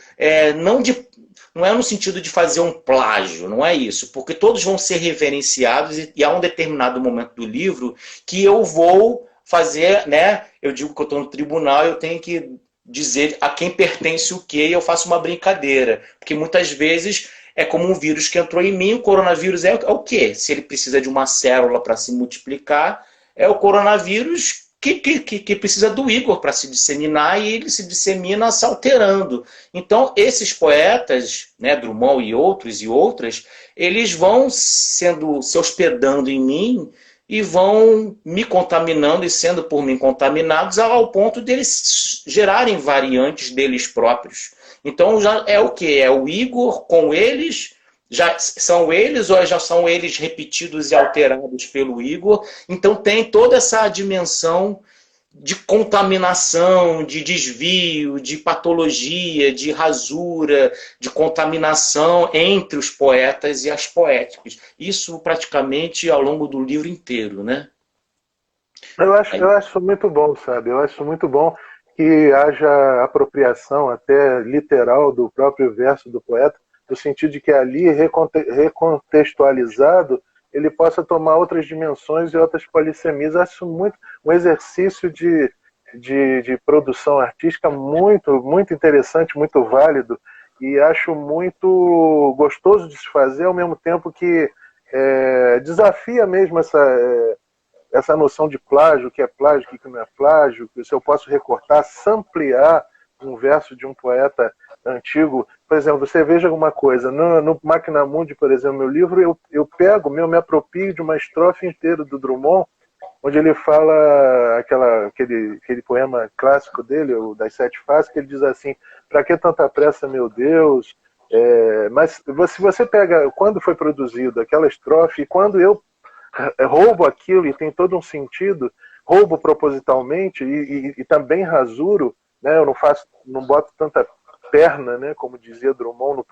não é no sentido de fazer um plágio, não é isso, porque todos vão ser reverenciados e há um determinado momento do livro que eu vou fazer, né? Eu digo que eu estou no tribunal, eu tenho que dizer a quem pertence o quê, e eu faço uma brincadeira, porque muitas vezes é como um vírus que entrou em mim. O coronavírus é o quê? Se ele precisa de uma célula para se multiplicar, é o coronavírus que precisa do Igor para se disseminar, e ele se dissemina se alterando. Então, esses poetas, né, Drummond e outros e outras, eles vão se hospedando em mim e vão me contaminando e sendo por mim contaminados ao ponto deles gerarem variantes deles próprios. Então já é o quê? É o Igor com eles? Já são eles ou já são eles repetidos e alterados pelo Igor? Então tem toda essa dimensão de contaminação, de desvio, de patologia, de rasura, de contaminação entre os poetas e as poéticas. Isso praticamente ao longo do livro inteiro, né? Eu acho muito bom, sabe? Eu acho muito bom que haja apropriação até literal do próprio verso do poeta, no sentido de que ali, recontextualizado, ele possa tomar outras dimensões e outras polissemias. Eu acho muito um exercício de produção artística muito, muito interessante, muito válido, e acho muito gostoso de se fazer, ao mesmo tempo que desafia mesmo essa noção de plágio, o que é plágio, o que não é plágio, se eu posso recortar, samplear um verso de um poeta antigo. Por exemplo, você veja alguma coisa, no Máquina Mundi, por exemplo, meu livro, eu pego, me aproprio de uma estrofe inteira do Drummond, onde ele fala aquele poema clássico dele, o das Sete Faces, que ele diz assim: para que tanta pressa, meu Deus? Mas se você pega quando foi produzido aquela estrofe, e quando eu roubo aquilo e tem todo um sentido, roubo propositalmente e também rasuro, né? Eu não boto tanta perna, né? Como dizia Drummond,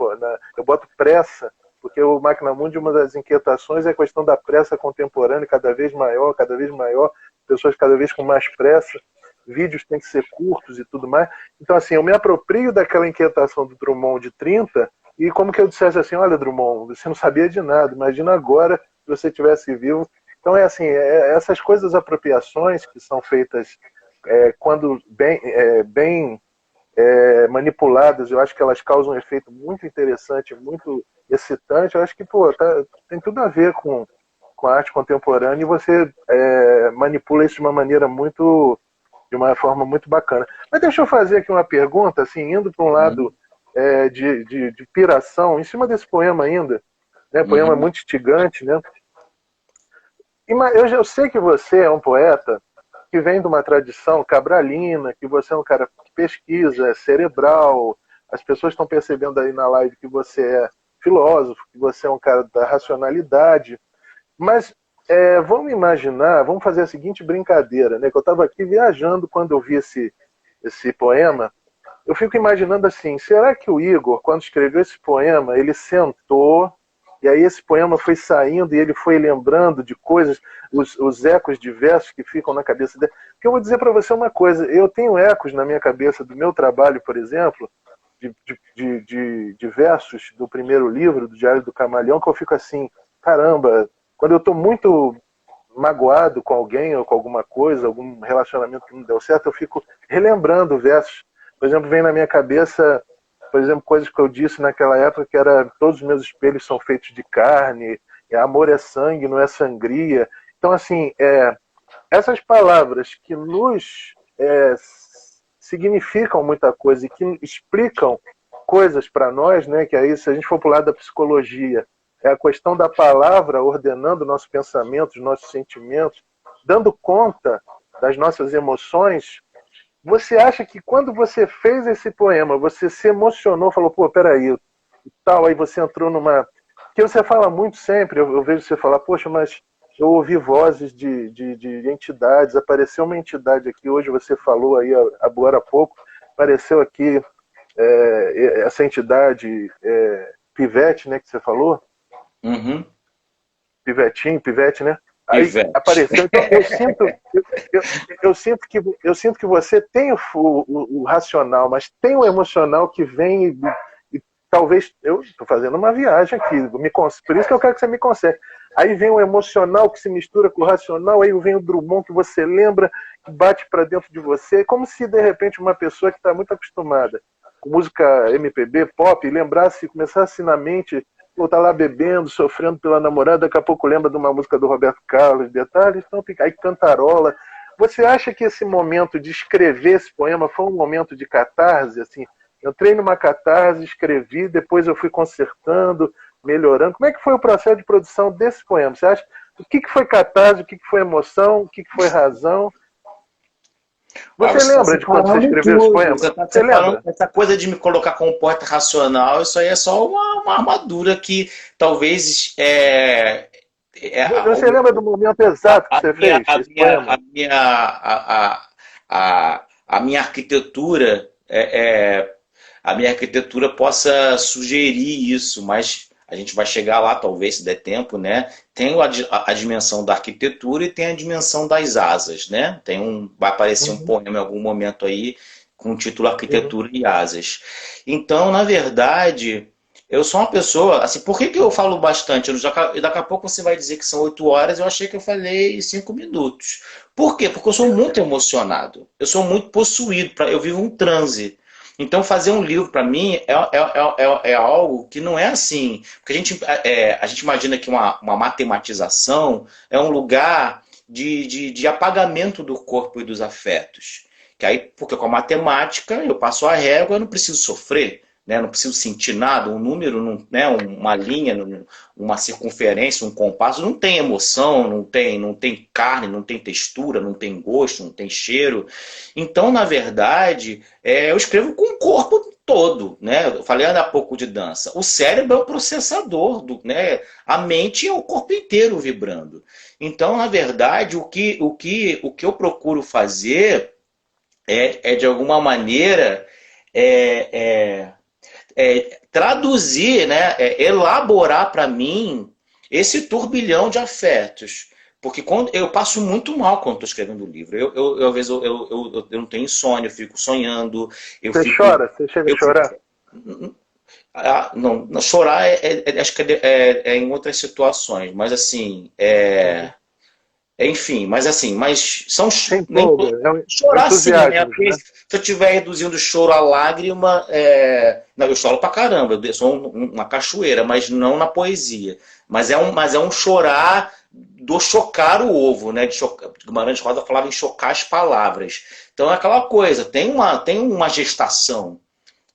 eu boto pressa, porque o Máquina Mundi, uma das inquietações é a questão da pressa contemporânea, cada vez maior, pessoas cada vez com mais pressa, vídeos têm que ser curtos e tudo mais. Então, assim, eu me aproprio daquela inquietação do Drummond de 30, e como que eu dissesse assim: olha, Drummond, você não sabia de nada, imagina agora se você estivesse vivo. Então, é assim, essas coisas, apropriações que são feitas quando bem manipuladas, eu acho que elas causam um efeito muito interessante, muito excitante. Eu acho que tem tudo a ver com a arte contemporânea, e você manipula isso de uma forma muito bacana. Mas deixa eu fazer aqui uma pergunta, assim, indo para um lado de piração, em cima desse poema ainda, né? Poema muito instigante, né? Eu sei que você é um poeta que vem de uma tradição cabralina, que você é um cara que pesquisa, é cerebral, as pessoas estão percebendo aí na live que você é filósofo, que você é um cara da racionalidade, mas vamos fazer a seguinte brincadeira, né? Que eu estava aqui viajando quando eu vi esse poema, eu fico imaginando assim: será que o Igor, quando escreveu esse poema, ele sentou, e aí esse poema foi saindo e ele foi lembrando de coisas, os ecos de versos que ficam na cabeça dele? Porque eu vou dizer para você uma coisa: eu tenho ecos na minha cabeça do meu trabalho, por exemplo, de versos do primeiro livro, do Diário do Camaleão, que eu fico assim: caramba, quando eu estou muito magoado com alguém ou com alguma coisa, algum relacionamento que não deu certo, eu fico relembrando versos. Por exemplo, vem na minha cabeça, por exemplo, coisas que eu disse naquela época, que era: todos os meus espelhos são feitos de carne, amor é sangue, não é sangria. Então, assim, essas palavras que nos significam muita coisa e que explicam coisas para nós, né? Que aí, se a gente for para o lado da psicologia, é a questão da palavra ordenando nossos pensamentos, nossos sentimentos, dando conta das nossas emoções. Você acha que quando você fez esse poema, você se emocionou, falou: pô, peraí, tal, aí você entrou numa... Que você fala muito sempre, eu vejo você falar: poxa, mas eu ouvi vozes de entidades, apareceu uma entidade aqui, hoje você falou aí, agora há pouco, apareceu aqui essa entidade Pivete, né, que você falou? Uhum. Pivetinho, Pivete, né? Aí Pivete. apareceu. Então, eu sinto que você tem o racional, mas tem o emocional que vem e talvez... Eu estou fazendo uma viagem aqui, por isso que eu quero que você me conserve. Aí vem o emocional que se mistura com o racional, aí vem o Drummond que você lembra, que bate para dentro de você, como se de repente uma pessoa que está muito acostumada com música MPB, pop, lembrasse, começasse na mente... Ou tá lá bebendo, sofrendo pela namorada, daqui a pouco lembra de uma música do Roberto Carlos, detalhes, então fica aí, cantarola. Você acha que esse momento de escrever esse poema foi um momento de catarse? Assim, eu entrei numa catarse, escrevi, depois eu fui consertando, melhorando. Como é que foi o processo de produção desse poema? Você acha o que foi catarse, o que foi emoção, o que foi razão? Você lembra de quando você escreveu esse poema? Você lembra? Essa coisa de me colocar como poeta racional, isso aí é só uma armadura que talvez você lembra do momento exato que você fez esse poema? A minha arquitetura a minha arquitetura possa sugerir isso, mas a gente vai chegar lá, talvez, se der tempo, né? Tem a dimensão da arquitetura e tem a dimensão das asas, né? Vai aparecer um poema em algum momento aí com o título Arquitetura e Asas. Então, na verdade, eu sou uma pessoa... Assim, por que eu falo bastante? Daqui a pouco você vai dizer que são 8 horas, eu achei que eu falei 5 minutos. Por quê? Porque eu sou muito emocionado. Eu sou muito possuído. Eu vivo um transe. Então, fazer um livro, para mim, é algo que não é assim. Porque a gente imagina que uma matematização é um lugar de apagamento do corpo e dos afetos. Que aí, porque com a matemática, eu passo a régua, eu não preciso sofrer. né? Não preciso sentir nada, um número, né? Uma linha, uma circunferência, um compasso, não tem emoção, não tem carne, não tem textura, não tem gosto, não tem cheiro. Então, na verdade, eu escrevo com o corpo todo, né? Eu falei há pouco de dança. O cérebro é o processador, né? A mente é o corpo inteiro vibrando. Então, na verdade, o que eu procuro fazer de alguma maneira, é, traduzir, né, elaborar para mim esse turbilhão de afetos. Porque quando eu passo muito mal quando estou escrevendo um livro. Às vezes eu não tenho insônia, eu fico sonhando. Você chora? Você chega a chorar? Não, chorar acho que é em outras situações, mas assim, enfim, mas assim, mas são chorar sim, né? Porque se eu estiver reduzindo o choro à lágrima, não, eu choro pra caramba, eu sou uma cachoeira, mas não na poesia. Mas é um chorar do chocar o ovo, né? Guimarães Rosa falava em chocar as palavras. Então é aquela coisa, tem uma gestação,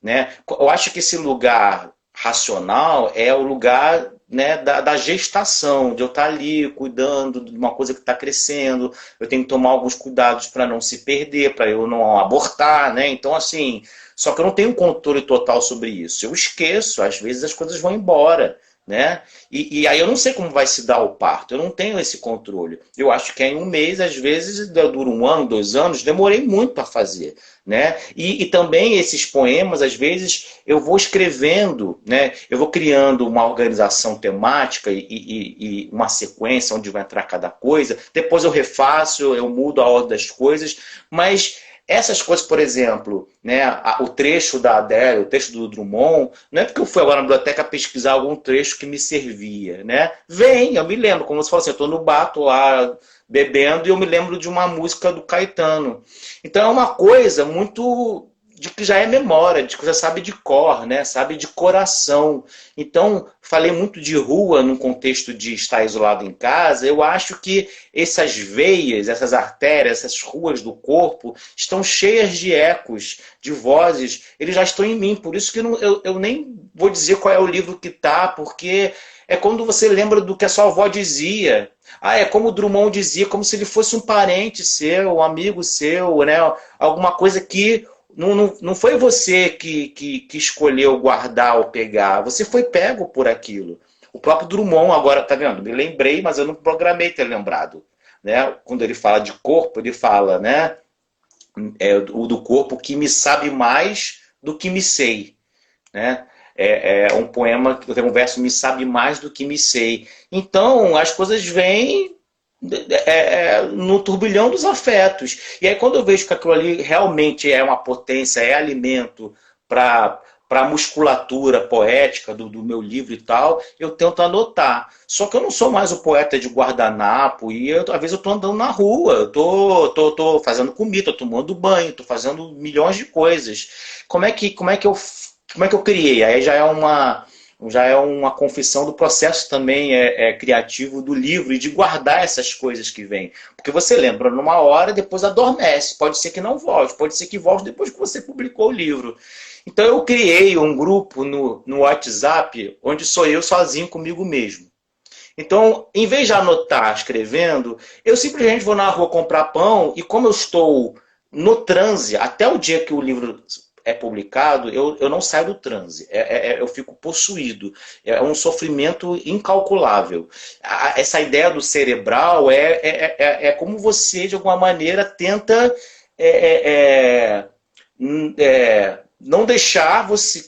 né? Eu acho que esse lugar racional é o lugar, né, da gestação, de eu estar ali cuidando de uma coisa que está crescendo, eu tenho que tomar alguns cuidados para não se perder, para eu não abortar, né? Então, assim, só que eu não tenho controle total sobre isso. Eu esqueço, às vezes as coisas vão embora, né? E aí eu não sei como vai se dar o parto, eu não tenho esse controle. Eu acho que em um mês, às vezes, dura 1 ano, 2 anos, demorei muito para fazer, né? E também esses poemas, às vezes, eu vou escrevendo, né? Eu vou criando uma organização temática e uma sequência onde vai entrar cada coisa. Depois eu refaço, eu mudo a ordem das coisas, mas essas coisas, por exemplo, né, o trecho da Adele, o trecho do Drummond, não é porque eu fui agora na biblioteca pesquisar algum trecho que me servia, né? Eu me lembro, como você falou assim, eu estou no bar, estou lá bebendo e eu me lembro de uma música do Caetano. Então é uma coisa muito de que já é memória, de que já sabe de cor, né? Sabe de coração. Então, falei muito de rua num contexto de estar isolado em casa. Eu acho que essas veias, essas artérias, essas ruas do corpo estão cheias de ecos, de vozes. Eles já estão em mim. Por isso que eu nem vou dizer qual é o livro que tá, porque é quando você lembra do que a sua avó dizia. É como o Drummond dizia, como se ele fosse um parente seu, um amigo seu, né? Alguma coisa que não foi você que escolheu guardar ou pegar, você foi pego por aquilo. O próprio Drummond, agora, tá vendo? Me lembrei, mas eu não programei ter lembrado. Né? Quando ele fala de corpo, ele fala, né? O do corpo que me sabe mais do que me sei. Né? É um poema que tem um verso, me sabe mais do que me sei. Então, as coisas vêm no turbilhão dos afetos. E aí quando eu vejo que aquilo ali realmente é uma potência, é alimento para a musculatura poética do meu livro e tal, eu tento anotar. Só que eu não sou mais o poeta de guardanapo, e às vezes eu estou andando na rua, eu tô fazendo comida, estou tomando banho, estou fazendo milhões de coisas. Como é que eu criei? Aí já é uma confissão do processo também criativo do livro e de guardar essas coisas que vêm. Porque você lembra numa hora, depois adormece. Pode ser que não volte, pode ser que volte depois que você publicou o livro. Então eu criei um grupo no WhatsApp, onde sou eu sozinho comigo mesmo. Então, em vez de anotar escrevendo, eu simplesmente vou na rua comprar pão e como eu estou no transe, até o dia que o livro é publicado, eu não saio do transe. Eu fico possuído. É um sofrimento incalculável. Essa ideia do cerebral como você, de alguma maneira, tenta não deixar você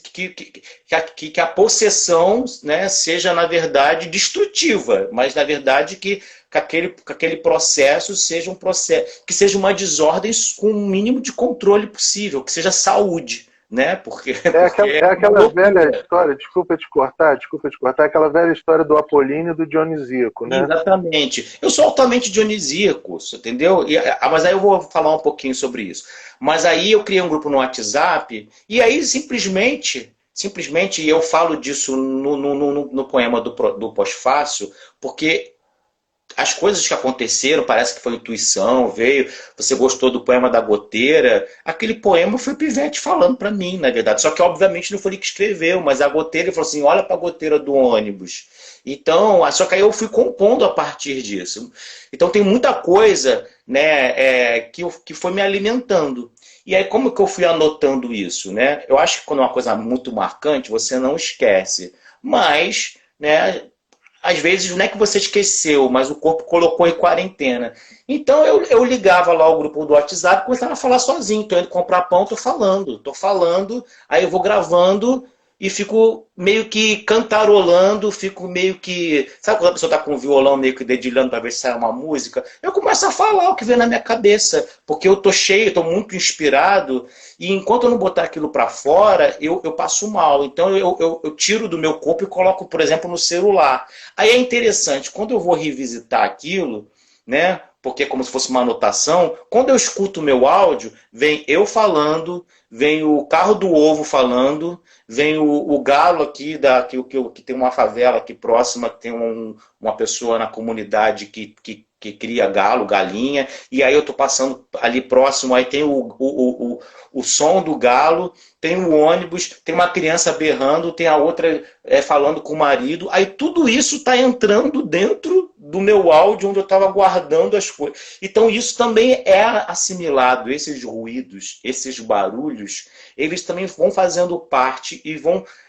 que a possessão, né, seja, na verdade, destrutiva, mas, na verdade, que aquele processo seja um processo, que seja uma desordem com o mínimo de controle possível, que seja saúde, né? Porque aquela velha história, desculpa te cortar, aquela velha história do Apolíneo e do Dionisíaco, né? Exatamente. Eu sou altamente dionisíaco, entendeu? Mas aí eu vou falar um pouquinho sobre isso. Mas aí eu criei um grupo no WhatsApp e aí simplesmente eu falo disso no poema do Pós-Fácil, porque as coisas que aconteceram, parece que foi intuição, veio, você gostou do poema da goteira, aquele poema foi o Pivete falando para mim, na verdade. Só que, obviamente, não foi ele que escreveu, mas a goteira, ele falou assim, olha para a goteira do ônibus. Então, só que aí eu fui compondo a partir disso. Então, tem muita coisa, né, que foi me alimentando. E aí, como que eu fui anotando isso, né? Eu acho que quando é uma coisa muito marcante, você não esquece. Mas, né, às vezes não é que você esqueceu, mas o corpo colocou em quarentena. Então eu ligava lá o grupo do WhatsApp e começava a falar sozinho. Estou indo comprar pão, estou falando, aí eu vou gravando e fico meio que cantarolando, fico meio que... Sabe quando a pessoa está com o violão meio que dedilhando para ver se sai uma música? Eu começo a falar o que vem na minha cabeça, porque eu estou cheio, estou muito inspirado, e enquanto eu não botar aquilo para fora, eu passo mal. Então eu tiro do meu corpo e coloco, por exemplo, no celular. Aí é interessante, quando eu vou revisitar aquilo, né? Porque é como se fosse uma anotação, quando eu escuto o meu áudio, vem eu falando, vem o carro do ovo falando, vem o galo aqui, que tem uma favela aqui próxima, que tem uma pessoa na comunidade que cria galo, galinha, e aí eu tô passando ali próximo, aí tem o som do galo, tem o ônibus, tem uma criança berrando, tem a outra falando com o marido, aí tudo isso está entrando dentro do meu áudio, onde eu estava guardando as coisas. Então isso também é assimilado, esses ruídos, esses barulhos, eles também vão fazendo parte e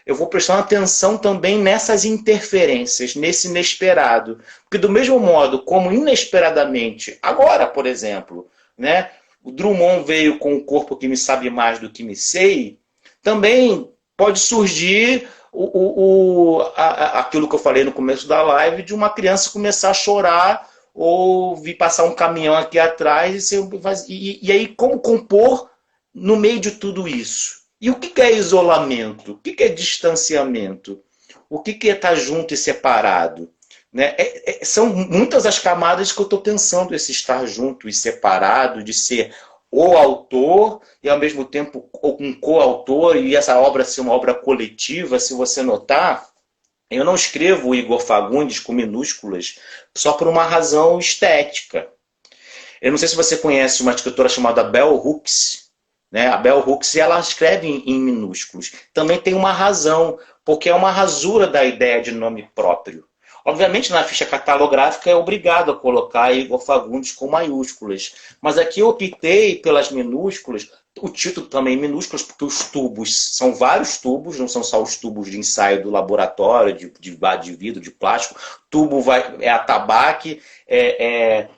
eu vou prestando atenção também nessas interferências, nesse inesperado. Porque do mesmo modo como inesperadamente, agora, por exemplo, né, o Drummond veio com um corpo que me sabe mais do que me sei, também pode surgir aquilo que eu falei no começo da live, de uma criança começar a chorar ou vir passar um caminhão aqui atrás e aí como compor no meio de tudo isso? E o que é isolamento? O que é distanciamento? O que é estar junto e separado? Né? São muitas as camadas que eu estou pensando, esse estar junto e separado, de ser o autor e ao mesmo tempo um coautor, e essa obra ser uma obra coletiva. Se você notar, eu não escrevo Igor Fagundes com minúsculas só por uma razão estética. Eu não sei se você conhece uma escritora chamada Bell Hooks, né? A Bell Hooks, ela escreve em minúsculos. Também tem uma razão, porque é uma rasura da ideia de nome próprio. Obviamente, na ficha catalográfica é obrigado a colocar Igor Fagundes com maiúsculas. Mas aqui eu optei pelas minúsculas, o título também em minúsculas, porque os tubos são vários tubos, não são só os tubos de ensaio do laboratório, de vidro, de plástico. Tubo é atabaque, é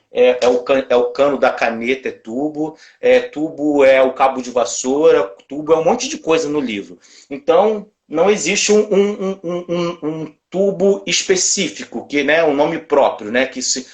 o cano da caneta, tubo é o cabo de vassoura, tubo é um monte de coisa no livro. Então, não existe um tubo específico, que, né, um nome próprio, né,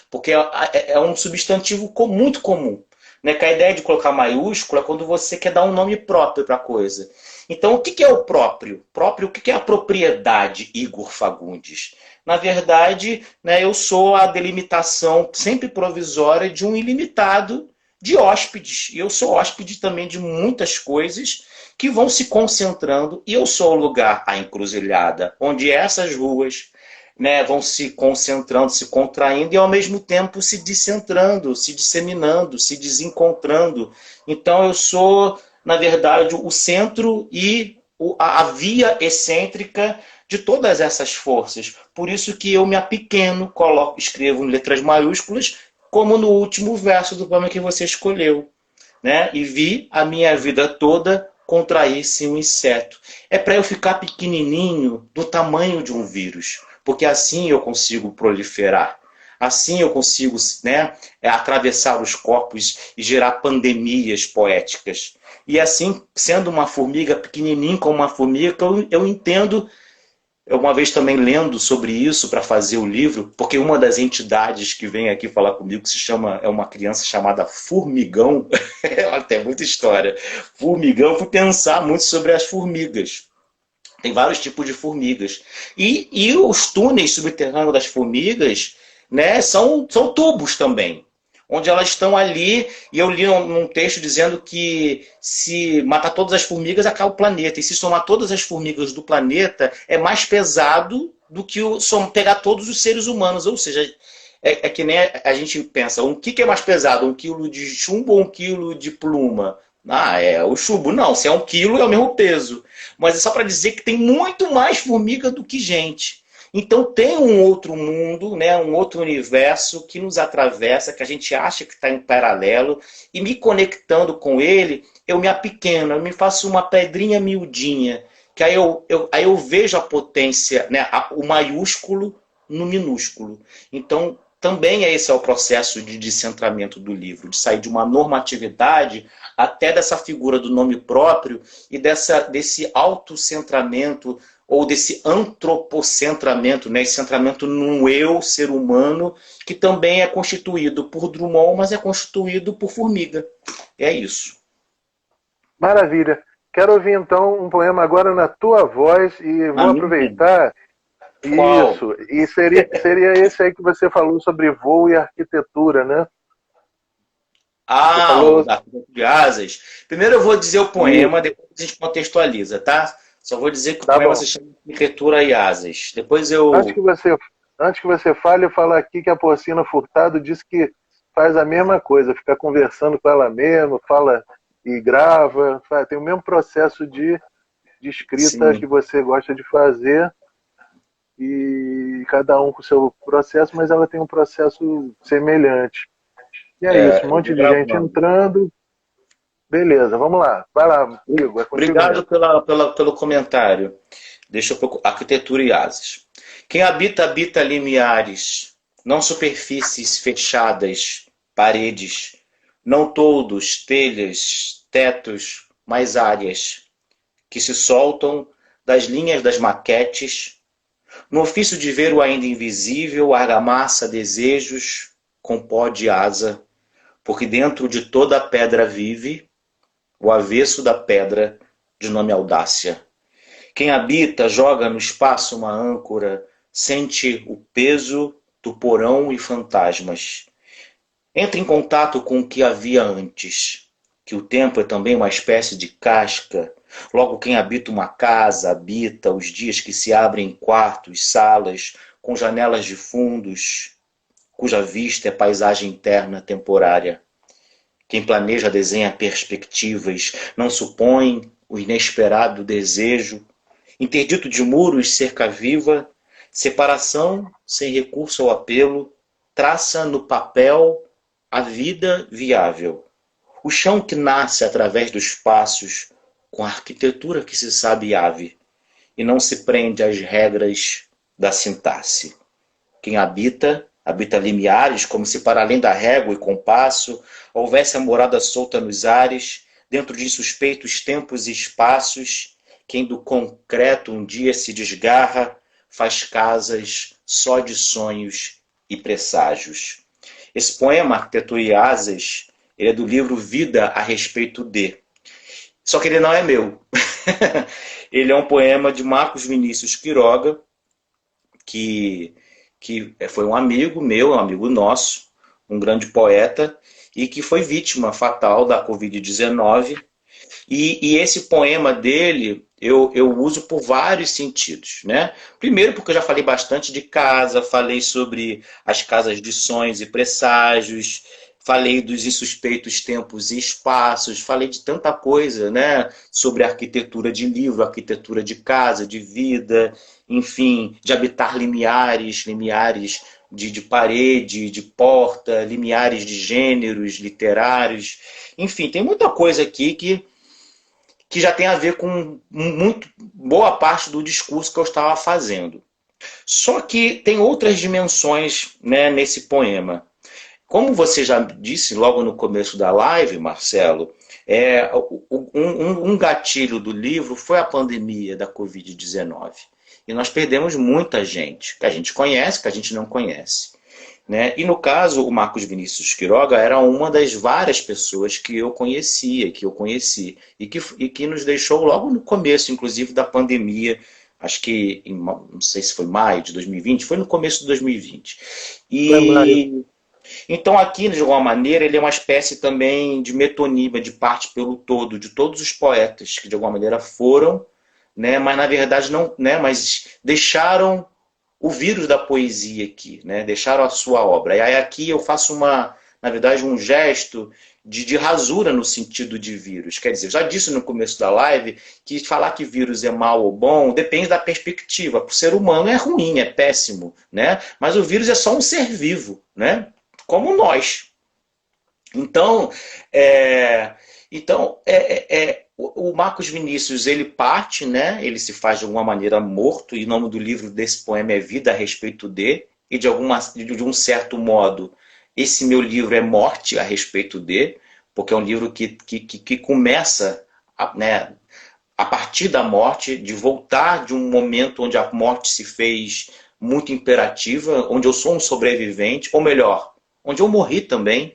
porque é um substantivo muito comum. Né, que a ideia de colocar maiúscula é quando você quer dar um nome próprio para a coisa. Então, o que é o próprio? O que é a propriedade, Igor Fagundes? Na verdade, né, eu sou a delimitação sempre provisória de um ilimitado de hóspedes. E eu sou hóspede também de muitas coisas que vão se concentrando, e eu sou o lugar, a encruzilhada, onde essas ruas, né, vão se concentrando, se contraindo e ao mesmo tempo se descentrando, se disseminando, se desencontrando. Então eu sou, na verdade, o centro e a via excêntrica de todas essas forças. Por isso que eu me apequeno, escrevo em letras maiúsculas, como no último verso do poema que você escolheu. Né? E vi a minha vida toda contrair-se um inseto. É para eu ficar pequenininho, do tamanho de um vírus. Porque assim eu consigo proliferar. Assim eu consigo, né, atravessar os corpos e gerar pandemias poéticas. E assim, sendo uma formiga pequenininha como uma formiga, eu entendo, uma vez também lendo sobre isso para fazer o livro, porque uma das entidades que vem aqui falar comigo é uma criança chamada Formigão. Ela tem muita história. Formigão, eu fui pensar muito sobre as formigas. Tem vários tipos de formigas. E os túneis subterrâneos das formigas, né, são tubos também, onde elas estão ali. E eu li num texto dizendo que se matar todas as formigas, acaba o planeta. E se somar todas as formigas do planeta, é mais pesado do que pegar todos os seres humanos. Ou seja, é que nem a gente pensa, o que é mais pesado, 1 quilo de chumbo ou 1 quilo de pluma? Ah, é o chumbo. Não, se é 1 quilo é o mesmo peso. Mas é só para dizer que tem muito mais formiga do que gente. Então tem um outro mundo, né, um outro universo que nos atravessa, que a gente acha que está em paralelo, e me conectando com ele, eu me apequeno, eu me faço uma pedrinha miudinha, que aí eu vejo a potência, né, o maiúsculo no minúsculo. Então, também esse é o processo de descentramento do livro, de sair de uma normatividade até dessa figura do nome próprio e desse autocentramento ou desse antropocentramento, né? Esse centramento num eu, ser humano, que também é constituído por Drummond, mas é constituído por formiga. É isso. Maravilha. Quero ouvir então um poema agora na tua voz e vou aproveitar. Qual? Isso, e seria esse aí que você falou sobre voo e arquitetura, né? Ah, falou... o da Arquitetura de Asas. Primeiro eu vou dizer o poema, depois a gente contextualiza, tá? Só vou dizer que o poema se chama Arquitetura e Asas. Depois eu... Antes que você fale, eu falo aqui que a Porcina Furtado disse que faz a mesma coisa, fica conversando com ela mesma, fala e grava, tem o mesmo processo de escrita que você gosta de fazer, e cada um com o seu processo, mas ela tem um processo semelhante. E é isso, um monte de gente entrando. Beleza, vamos lá. Vai lá, Igor. Obrigado pelo comentário. Deixa eu procurar. Arquitetura e Asas. Quem habita, habita limiares, não superfícies fechadas, paredes, não toldos, telhas, tetos, mas áreas que se soltam das linhas das maquetes, no ofício de ver o ainda invisível, argamassa desejos com pó de asa, porque dentro de toda a pedra vive o avesso da pedra, de nome audácia. Quem habita joga no espaço uma âncora, sente o peso do porão e fantasmas. Entra em contato com o que havia antes, que o tempo é também uma espécie de casca. Logo, quem habita uma casa, habita os dias que se abrem em quartos, salas, com janelas de fundos, cuja vista é paisagem interna temporária. Quem planeja desenha perspectivas, não supõe o inesperado desejo, interdito de muros, cerca viva, separação sem recurso ao apelo, traça no papel a vida viável. O chão que nasce através dos passos, com a arquitetura que se sabe ave, e não se prende às regras da sintaxe. Quem habita, habita limiares, como se para além da régua e compasso houvesse a morada solta nos ares, dentro de suspeitos tempos e espaços. Quem do concreto um dia se desgarra, faz casas só de sonhos e presságios. Esse poema, Arquitetura e Asas, ele é do livro Vida a Respeito de. Só que ele não é meu. Ele é um poema de Marcos Vinícius Quiroga, que foi um amigo meu, um amigo nosso, um grande poeta, e que foi vítima fatal da Covid-19. E esse poema dele eu uso por vários sentidos, né? Primeiro porque eu já falei bastante de casa, falei sobre as casas de sonhos e presságios, falei dos insuspeitos tempos e espaços, falei de tanta coisa, né? Sobre arquitetura de livro, arquitetura de casa, de vida, enfim, de habitar limiares de parede, de porta, limiares de gêneros literários. Enfim, tem muita coisa aqui que já tem a ver com muito boa parte do discurso que eu estava fazendo. Só que tem outras dimensões, né, nesse poema. Como você já disse logo no começo da live, Marcelo, um gatilho do livro foi a pandemia da Covid-19. E nós perdemos muita gente, que a gente conhece, que a gente não conhece. Né? E no caso, o Marcos Vinícius Quiroga era uma das várias pessoas que eu conhecia, que eu conheci, e que nos deixou logo no começo, inclusive, da pandemia. Acho que, não sei se foi maio de 2020, foi no começo de 2020. Então aqui, de alguma maneira, ele é uma espécie também de metonímia, de parte pelo todo, de todos os poetas que de alguma maneira foram, né, mas na verdade não, né, mas deixaram o vírus da poesia aqui, né? Deixaram a sua obra. E aí aqui eu faço na verdade, um gesto de rasura no sentido de vírus. Quer dizer, eu já disse no começo da live que falar que vírus é mal ou bom depende da perspectiva. Para o ser humano é ruim, é péssimo, né? Mas o vírus é só um ser vivo, né? Como nós. Então, o Marcos Vinícius, ele parte, né? Ele se faz de alguma maneira morto, e o nome do livro desse poema é Vida a Respeito de, e de um certo modo, esse meu livro é Morte a Respeito de, porque é um livro que começa, né, a partir da morte, de voltar de um momento onde a morte se fez muito imperativa, onde eu sou um sobrevivente, ou melhor, onde eu morri também,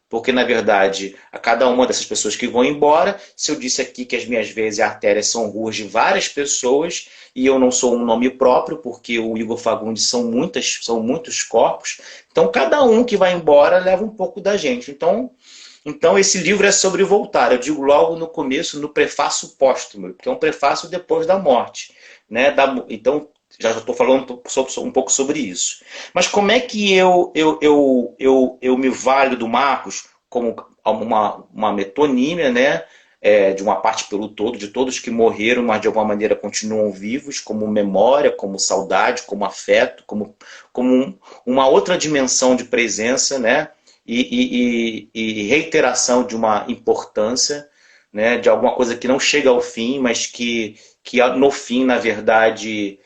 porque, na verdade, a cada uma dessas pessoas que vão embora, se eu disse aqui que as minhas veias e artérias são ruas de várias pessoas, e eu não sou um nome próprio, porque o Igor Fagundes são muitos corpos, então cada um que vai embora leva um pouco da gente. Então esse livro é sobre voltar. Eu digo logo no começo, no prefácio póstumo, que é um prefácio depois da morte, né? Então, já estou falando um pouco sobre isso. Mas como é que eu me valho do Marcos como uma metonímia, né? De uma parte pelo todo, de todos que morreram, mas de alguma maneira continuam vivos, como memória, como saudade, como afeto, como uma outra dimensão de presença, né? E reiteração de uma importância, né? De alguma coisa que não chega ao fim, mas que no fim, na verdade,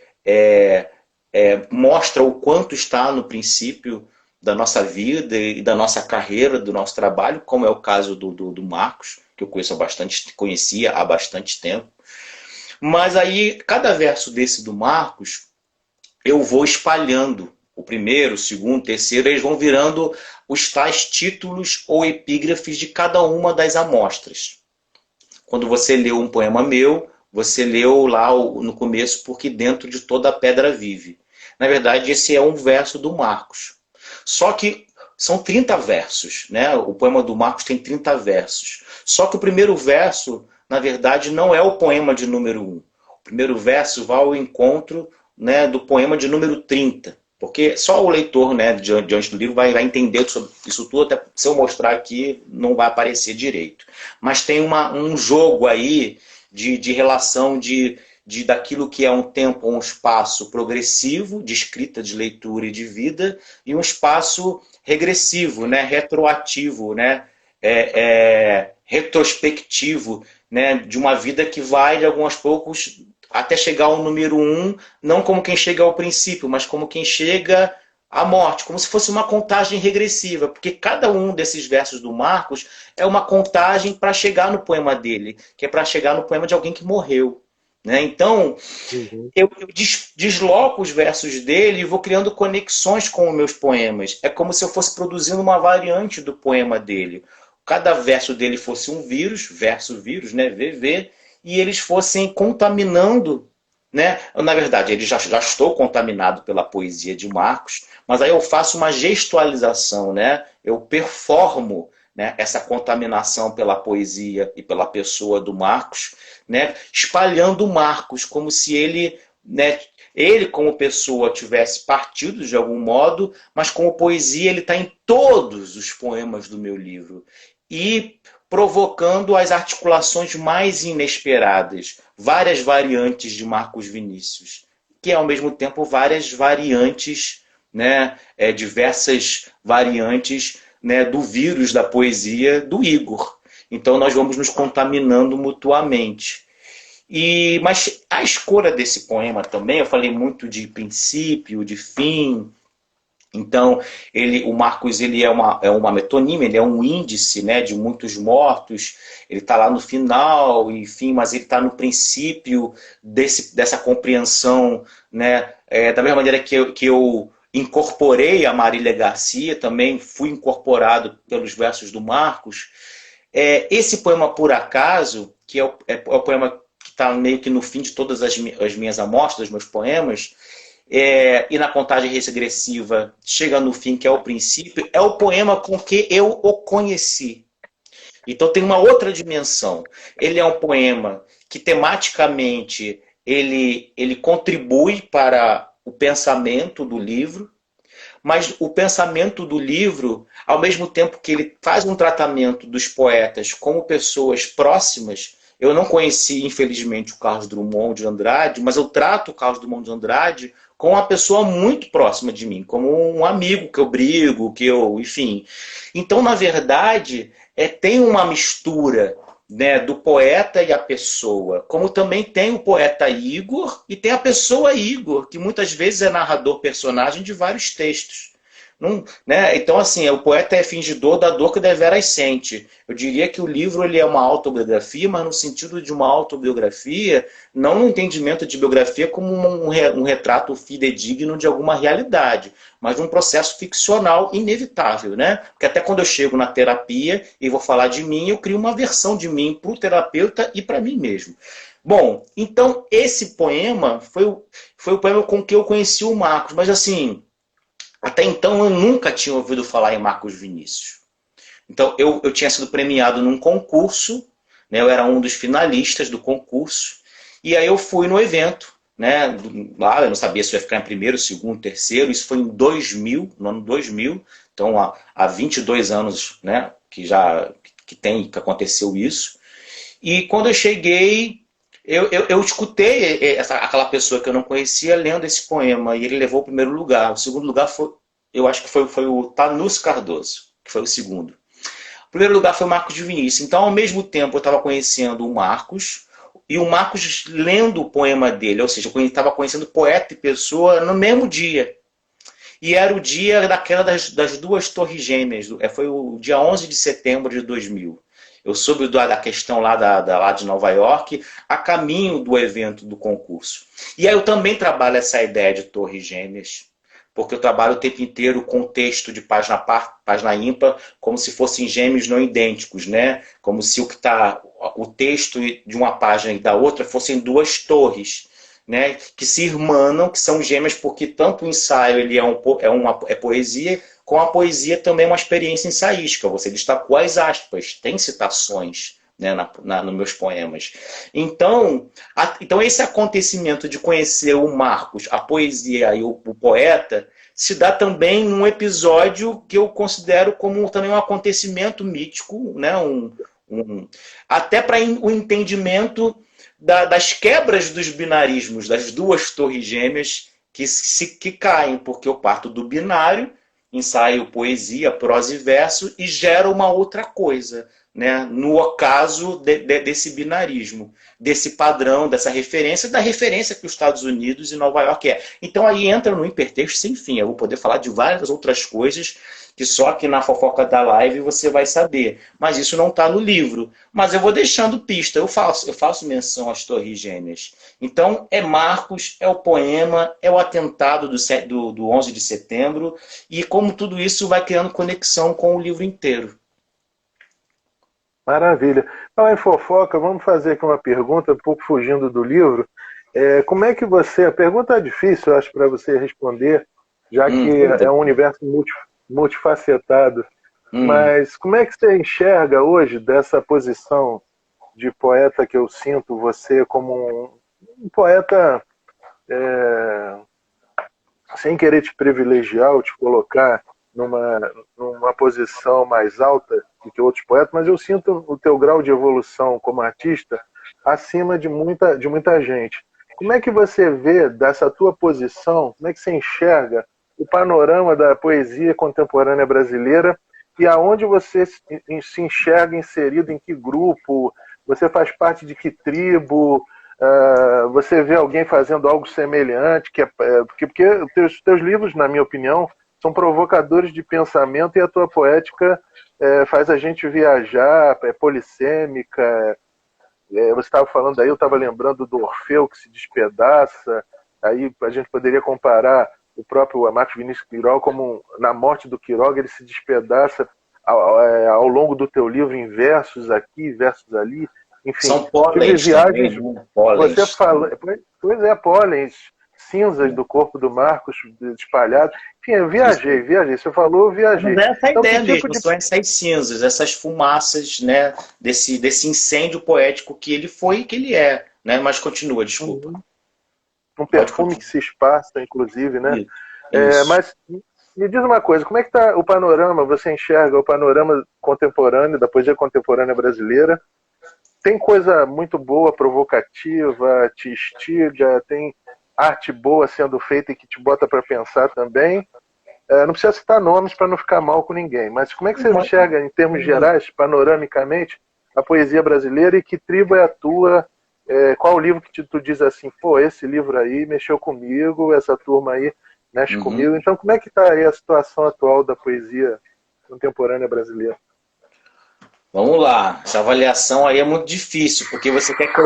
mostra o quanto está no princípio da nossa vida e da nossa carreira, do nosso trabalho, como é o caso do Marcos, que eu conhecia há bastante tempo. Mas aí, cada verso desse do Marcos, eu vou espalhando. O primeiro, o segundo, o terceiro, eles vão virando os tais títulos ou epígrafes de cada uma das amostras. Quando você leu um poema meu, você leu lá no começo, porque dentro de toda a pedra vive. Na verdade, esse é um verso do Marcos. Só que são 30 versos, né? O poema do Marcos tem 30 versos. Só que o primeiro verso, na verdade, não é o poema de número 1. O primeiro verso vai ao encontro, né, do poema de número 30. Porque só o leitor, né, diante do livro vai entender sobre isso tudo, até se eu mostrar aqui não vai aparecer direito. Mas tem um jogo aí de relação daquilo que é um tempo ou um espaço progressivo, de escrita, de leitura e de vida, e um espaço regressivo, né, retroativo, né, retrospectivo, né, de uma vida que vai de alguns poucos até chegar ao número 1, não como quem chega ao princípio, mas como quem chega à morte, como se fosse uma contagem regressiva, porque cada um desses versos do Marcos é uma contagem para chegar no poema dele, que é para chegar no poema de alguém que morreu. Né? Então, eu desloco os versos dele e vou criando conexões com os meus poemas. É como se eu fosse produzindo uma variante do poema dele. Cada verso dele fosse um vírus, verso-vírus, né? VV, e eles fossem contaminando, né? Na verdade, já estou contaminado pela poesia de Marcos, mas aí eu faço uma gestualização, né? Eu performo, né, essa contaminação pela poesia e pela pessoa do Marcos, né, espalhando o Marcos, como se ele, né, ele como pessoa tivesse partido de algum modo, mas como poesia ele está em todos os poemas do meu livro. E provocando as articulações mais inesperadas, várias variantes de Marcos Vinícius, que ao mesmo tempo várias variantes, né, diversas variantes, né, do vírus da poesia do Igor. Então nós vamos nos contaminando mutuamente. Mas a escolha desse poema também, eu falei muito de princípio, de fim. Então, o Marcos ele é uma metonímia, ele é um índice, né, de muitos mortos. Ele está lá no final, enfim, mas ele está no princípio dessa compreensão, né, da mesma maneira que eu incorporei a Marília Garcia, também fui incorporado pelos versos do Marcos. Esse poema, por acaso, que é o poema que está meio que no fim de todas as minhas amostras, meus poemas, e na contagem regressiva chega no fim, que é o princípio, é o poema com que eu o conheci. Então tem uma outra dimensão. Ele é um poema que tematicamente ele contribui para o pensamento do livro, mas o pensamento do livro, ao mesmo tempo que ele faz um tratamento dos poetas como pessoas próximas. Eu não conheci, infelizmente, o Carlos Drummond de Andrade, mas eu trato o Carlos Drummond de Andrade como uma pessoa muito próxima de mim, como um amigo que eu brigo, enfim. Então, na verdade, tem uma mistura, né, do poeta e a pessoa, como também tem o poeta Igor e tem a pessoa Igor, que muitas vezes é narrador-personagem de vários textos. Não, né? Então, assim, o poeta é fingidor da dor que deveras sente. Eu diria que o livro ele é uma autobiografia, mas no sentido de uma autobiografia, não no entendimento de biografia como um retrato fidedigno de alguma realidade, mas um processo ficcional inevitável, né? Porque até quando eu chego na terapia e vou falar de mim, eu crio uma versão de mim para o terapeuta e para mim mesmo. Bom, então esse poema foi o poema com que eu conheci o Marcos, mas assim, até então eu nunca tinha ouvido falar em Marcos Vinícius. Então eu tinha sido premiado num concurso, né? Eu era um dos finalistas do concurso, e aí eu fui no evento, né? Lá eu não sabia se eu ia ficar em primeiro, segundo, terceiro, isso foi em 2000, no ano 2000, então há 22 anos, né? Que aconteceu isso. E quando eu cheguei, eu escutei aquela pessoa que eu não conhecia lendo esse poema, e ele levou o primeiro lugar. O segundo lugar eu acho que foi o Tanus Cardoso, que foi o segundo. O primeiro lugar foi o Marcos de Vinícius. Então, ao mesmo tempo, eu estava conhecendo o Marcos, e o Marcos lendo o poema dele, ou seja, eu estava conhecendo poeta e pessoa no mesmo dia. E era o dia da queda das duas torres gêmeas, foi o dia 11 de setembro de 2000. Eu soube da questão lá de Nova York, a caminho do evento do concurso. E aí eu também trabalho essa ideia de torres gêmeas, porque eu trabalho o tempo inteiro com texto de página par, página ímpar, como se fossem gêmeos não idênticos, né? Como se o texto de uma página e da outra fossem duas torres, né? Que se irmanam, que são gêmeas, porque tanto o ensaio ele é poesia, com a poesia também é uma experiência ensaística. Você destacou as aspas, tem citações, né, nos meus poemas. Então esse acontecimento de conhecer o Marcos, a poesia e o poeta, se dá também num episódio que eu considero como também um acontecimento mítico, né, até para o entendimento das quebras dos binarismos, das duas torres gêmeas que caem, porque eu parto do binário, ensaio poesia, prosa e verso, e gera uma outra coisa, né? No ocaso desse binarismo, desse padrão, dessa referência, da referência que os Estados Unidos e Nova York é. Então aí entra no hipertexto sem fim. Eu vou poder falar de várias outras coisas que só aqui na fofoca da live você vai saber. Mas isso não está no livro. Mas eu vou deixando pista. Eu faço menção às Torres Gêmeas. Então é Marcos, é o poema, é o atentado do 11 de setembro, e como tudo isso vai criando conexão com o livro inteiro. Maravilha. Então, em fofoca, vamos fazer aqui uma pergunta, um pouco fugindo do livro. Como é que você... A pergunta é difícil, eu acho, para você responder, já que é um universo multifacetado. Mas como é que você enxerga hoje dessa posição de poeta que eu sinto você como um poeta, sem querer te privilegiar ou te colocar numa posição mais alta do que outros poetas, mas eu sinto o teu grau de evolução como artista acima de muita gente. Como é que você vê dessa tua posição, como é que você enxerga o panorama da poesia contemporânea brasileira e aonde você se enxerga inserido, em que grupo, você faz parte de que tribo, você vê alguém fazendo algo semelhante, porque os teus livros, na minha opinião, são provocadores de pensamento, e a tua poética faz a gente viajar, é polissêmica. Você estava falando aí, eu estava lembrando do Orfeu que se despedaça. Aí a gente poderia comparar o próprio Marcos Vinícius Queiroga como, na morte do Queiroga, ele se despedaça ao longo do teu livro, em versos aqui, versos ali. Enfim, são pólens viagens. Também, né? Pólens. Você fala, pois é, pólens, cinzas do corpo do Marcos espalhados. Enfim, eu viajei. Você falou, eu viajei. Mas essa Então, ideia que tipo mesmo, são essas cinzas, essas fumaças, né, desse incêndio poético que ele foi e que ele é, né? Mas continua, desculpa. um perfume que se esparça, inclusive, né? Isso. Mas me diz uma coisa, como é que está o panorama, você enxerga o panorama contemporâneo, da poesia contemporânea brasileira? Tem coisa muito boa, provocativa, te instiga, tem arte boa sendo feita e que te bota para pensar também. Não precisa citar nomes para não ficar mal com ninguém, mas como é que você enxerga, em termos gerais, panoramicamente, a poesia brasileira e que tribo é a tua? Qual o livro que tu diz assim, pô, esse livro aí mexeu comigo, essa turma aí mexe comigo. Então, como é que está aí a situação atual da poesia contemporânea brasileira? Vamos lá, essa avaliação aí é muito difícil, porque você quer que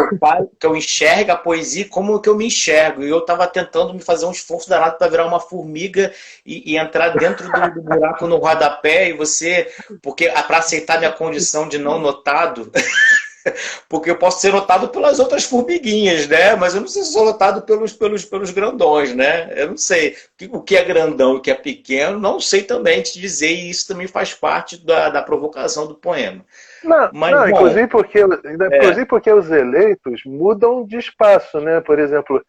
que eu enxergue a poesia como que eu me enxergo. E eu estava tentando me fazer um esforço danado para virar uma formiga e entrar dentro do buraco no rodapé, e você, porque para aceitar minha condição de não notado, porque eu posso ser notado pelas outras formiguinhas, né? Mas eu não sei se sou notado pelos grandões, né? Eu não sei. O que é grandão e o que é pequeno, não sei também te dizer, e isso também faz parte da provocação do poema. Não, Mas, não, bom, inclusive porque os eleitos mudam de espaço, né? Por exemplo,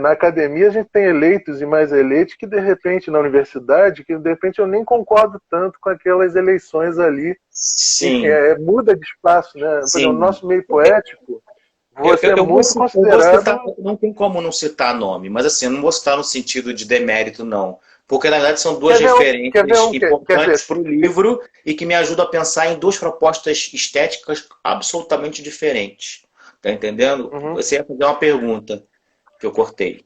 na academia a gente tem eleitos e mais eleitos que de repente na universidade, que de repente eu nem concordo tanto com aquelas eleições ali. Enfim, sim, muda de espaço, né? Por exemplo, no sim. nosso meio poético, você é Eu vou, muito eu vou citar, considerado. não tem como não citar nome, mas assim, eu não vou citar no sentido de demérito, não. Porque, na verdade, são duas Quer ver referências quer importantes ver? para o livro e que me ajudam a pensar em duas propostas estéticas absolutamente diferentes. Tá entendendo? Uhum. Você ia fazer uma pergunta que eu cortei.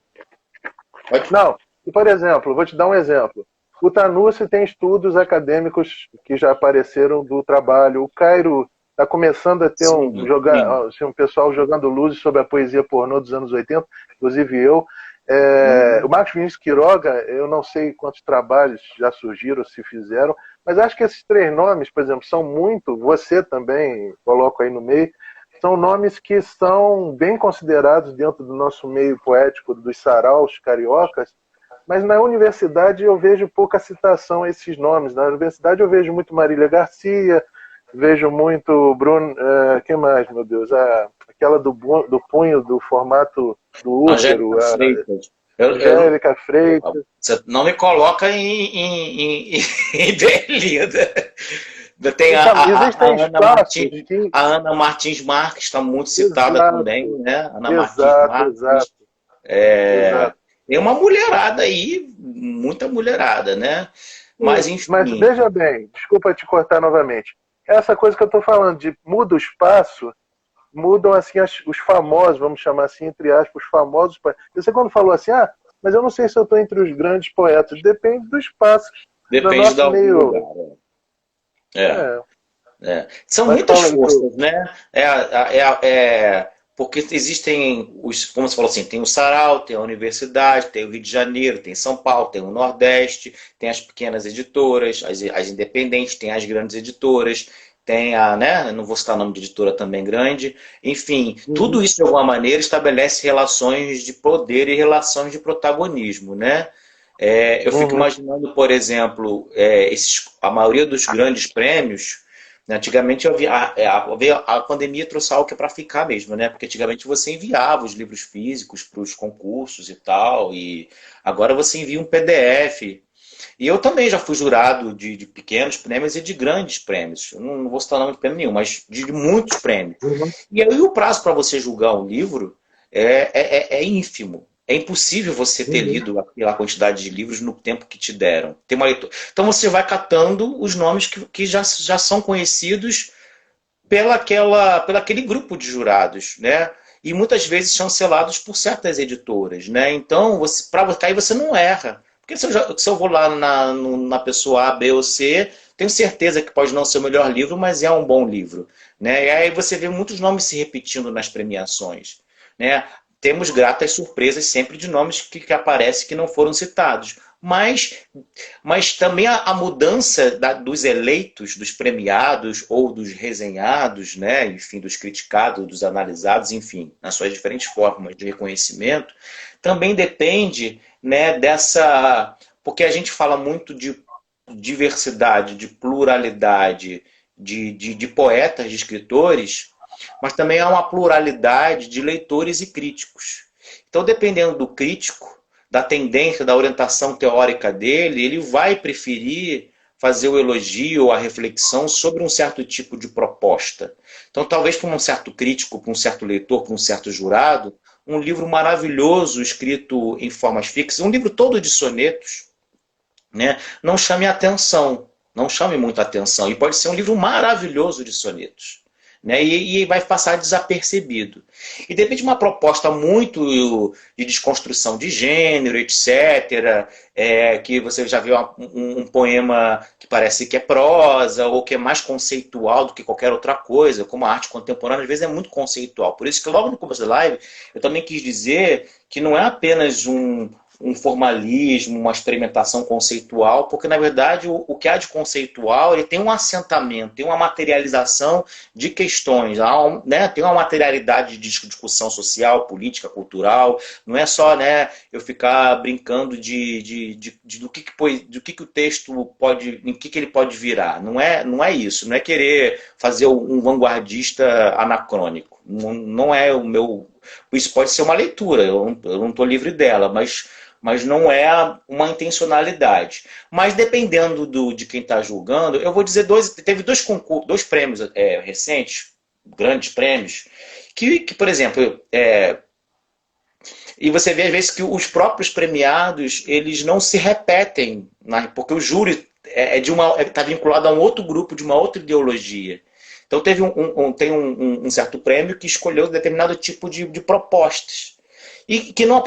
Pode? Não, e por exemplo, vou te dar um exemplo. O Tanussi tem estudos acadêmicos que já apareceram do trabalho. O Cairo está começando a ter Sim, sim. um pessoal jogando luzes sobre a poesia pornô dos anos 80, inclusive eu. O Hum, Marcos Vinícius Quiroga, eu não sei quantos trabalhos já surgiram, se fizeram, mas acho que esses três nomes, por exemplo, são muito, você também coloco aí no meio, são nomes que são bem considerados dentro do nosso meio poético dos saraus cariocas, mas na universidade eu vejo pouca citação a esses nomes. Na universidade eu vejo muito Marília Garcia, vejo muito Bruno. Quem mais, meu Deus? Aquela do punho, do formato do útero, Angélica a Freitas. Angélica Freitas. Você não me coloca em Belinda. Tem Então, existem espaços que. A Ana Martins Marques, está muito citada também, Exato, né? Ana Martins exato, Marques. exato, exato. Tem uma mulherada aí, muita mulherada, né? Mas, Mas enfim, veja bem, desculpa te cortar novamente. Essa coisa que eu estou falando de muda o espaço, mudam assim os famosos, vamos chamar assim, entre aspas, os famosos poetas. Você quando falou assim, mas eu não sei se eu estou entre os grandes poetas, depende do espaço. No depende de nosso algum lugar. meio. É. São Mas muitas fala aí, forças, né? Porque existem como você falou assim, tem o Sarau, tem a Universidade, tem o Rio de Janeiro, tem São Paulo, tem o Nordeste, tem as pequenas editoras, as independentes, tem as grandes editoras, tem né? Não vou citar o nome de editora também grande. Enfim, tudo isso de alguma maneira estabelece relações de poder e relações de protagonismo, né? Eu fico imaginando, por exemplo, a maioria dos grandes prêmios. Antigamente a pandemia trouxe algo que é para ficar mesmo, né? Porque antigamente você enviava os livros físicos para os concursos e tal, e agora você envia um PDF. E eu também já fui jurado de pequenos prêmios e de grandes prêmios. Eu não vou citar nome de prêmio nenhum, mas de muitos prêmios. E aí o prazo para você julgar um livro é ínfimo. É impossível você ter lido aquela quantidade de livros no tempo que te deram. Tem uma leitura. Então você vai catando os nomes que já são conhecidos pelaquele grupo de jurados, né? E muitas vezes chancelados por certas editoras, né? Então, para cair você não erra. Porque se eu vou lá na pessoa A, B ou C, tenho certeza que pode não ser o melhor livro, mas é um bom livro, né? E aí você vê muitos nomes se repetindo nas premiações, né? Temos gratas surpresas sempre de nomes que aparecem que não foram citados. Mas também a mudança dos eleitos, dos premiados ou dos resenhados, né? Enfim, dos criticados, dos analisados, enfim, nas suas diferentes formas de reconhecimento, também depende, né, dessa. Porque a gente fala muito de diversidade, de pluralidade, de poetas, de escritores, mas também há uma pluralidade de leitores e críticos. Então, dependendo do crítico, da tendência, da orientação teórica dele, ele vai preferir fazer o elogio ou a reflexão sobre um certo tipo de proposta. Então, talvez para um certo crítico, para um certo leitor, para um certo jurado, um livro maravilhoso, escrito em formas fixas, um livro todo de sonetos, né, não chame atenção, não chame muita atenção. E pode ser um livro maravilhoso de sonetos, né, e vai passar desapercebido. E de repente uma proposta muito de desconstrução de gênero, etc., que você já viu um poema que parece que é prosa, ou que é mais conceitual do que qualquer outra coisa, como a arte contemporânea, às vezes é muito conceitual. Por isso que logo no começo da live, eu também quis dizer que não é apenas um formalismo, uma experimentação conceitual, porque, na verdade, o que há de conceitual ele tem um assentamento, tem uma materialização de questões, né? Tem uma materialidade de discussão social, política, cultural. Não é só, né, eu ficar brincando do que o texto pode, em que ele pode virar. Não é isso. Não é querer fazer um vanguardista anacrônico. Não é o meu... Isso pode ser uma leitura, eu não estou livre dela, mas não é uma intencionalidade. Mas dependendo de quem está julgando, eu vou dizer teve dois prêmios recentes, grandes prêmios, que por exemplo, e você vê às vezes que os próprios premiados, eles não se repetem, né? Porque o júri está vinculado a um outro grupo, de uma outra ideologia. Então tem um certo prêmio que escolheu determinado tipo de propostas. E que não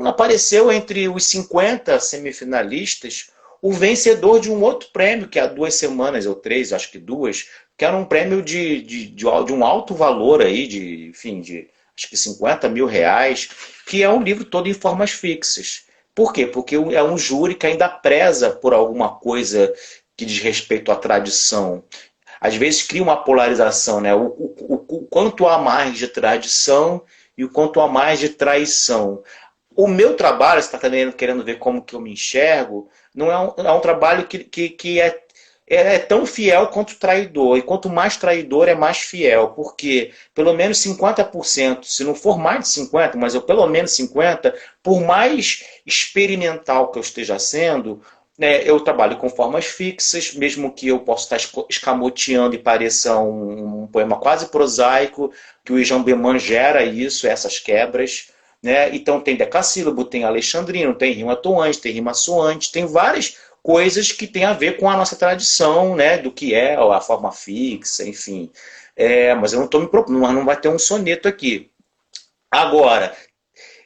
apareceu entre os 50 semifinalistas o vencedor de um outro prêmio, que há 2 semanas ou 3, acho que 2, que era um prêmio de um alto valor aí, de acho que 50 mil reais, que é um livro todo em formas fixas. Por quê? Porque é um júri que ainda preza por alguma coisa que diz respeito à tradição. Às vezes cria uma polarização, né? O quanto há mais de tradição e o quanto há mais de traição. O meu trabalho, você está também querendo ver como que eu me enxergo, não é um trabalho que é tão fiel quanto traidor. E quanto mais traidor, é mais fiel. Porque pelo menos 50%, se não for mais de 50%, mas pelo menos 50%, por mais experimental que eu esteja sendo, né, eu trabalho com formas fixas, mesmo que eu possa estar escamoteando e pareça um poema quase prosaico, que o Ijambeman gera isso, essas quebras. Né? Então tem decassílabo, tem alexandrino, tem rima atoante, tem rima soante, tem várias coisas que tem a ver com a nossa tradição, né, do que é a forma fixa, enfim. Mas eu não estou me propondo, não vai ter um soneto aqui. Agora,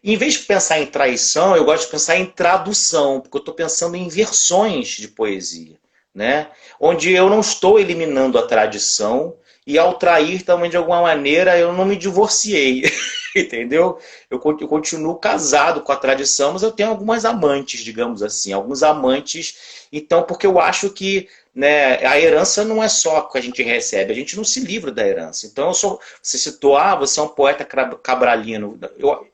em vez de pensar em traição, eu gosto de pensar em tradução, porque eu estou pensando em versões de poesia, né? Onde eu não estou eliminando a tradição e ao trair também, de alguma maneira, eu não me divorciei, entendeu? Eu continuo casado com a tradição, mas eu tenho algumas amantes, digamos assim, alguns amantes. Então, porque eu acho que, né, a herança não é só o que a gente recebe, a gente não se livra da herança. Então, você citou, você é um poeta cabralino.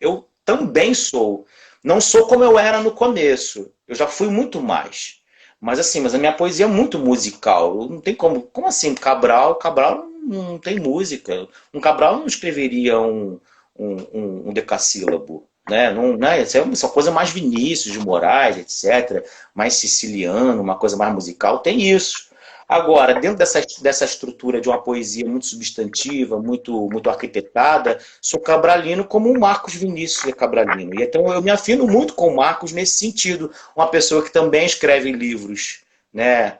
Eu também sou. Não sou como eu era no começo. Eu já fui muito mais. Mas a minha poesia é muito musical. Não tem como assim, Cabral não tem música. Um Cabral não escreveria um decassílabo. Né? Isso é uma coisa mais Vinícius de Moraes, etc. Mais siciliano, uma coisa mais musical. Tem isso. Agora, dentro dessa estrutura de uma poesia muito substantiva, muito arquitetada, sou cabralino como o Marcos Vinícius é cabralino. E então eu me afino muito com o Marcos nesse sentido. Uma pessoa que também escreve livros, né,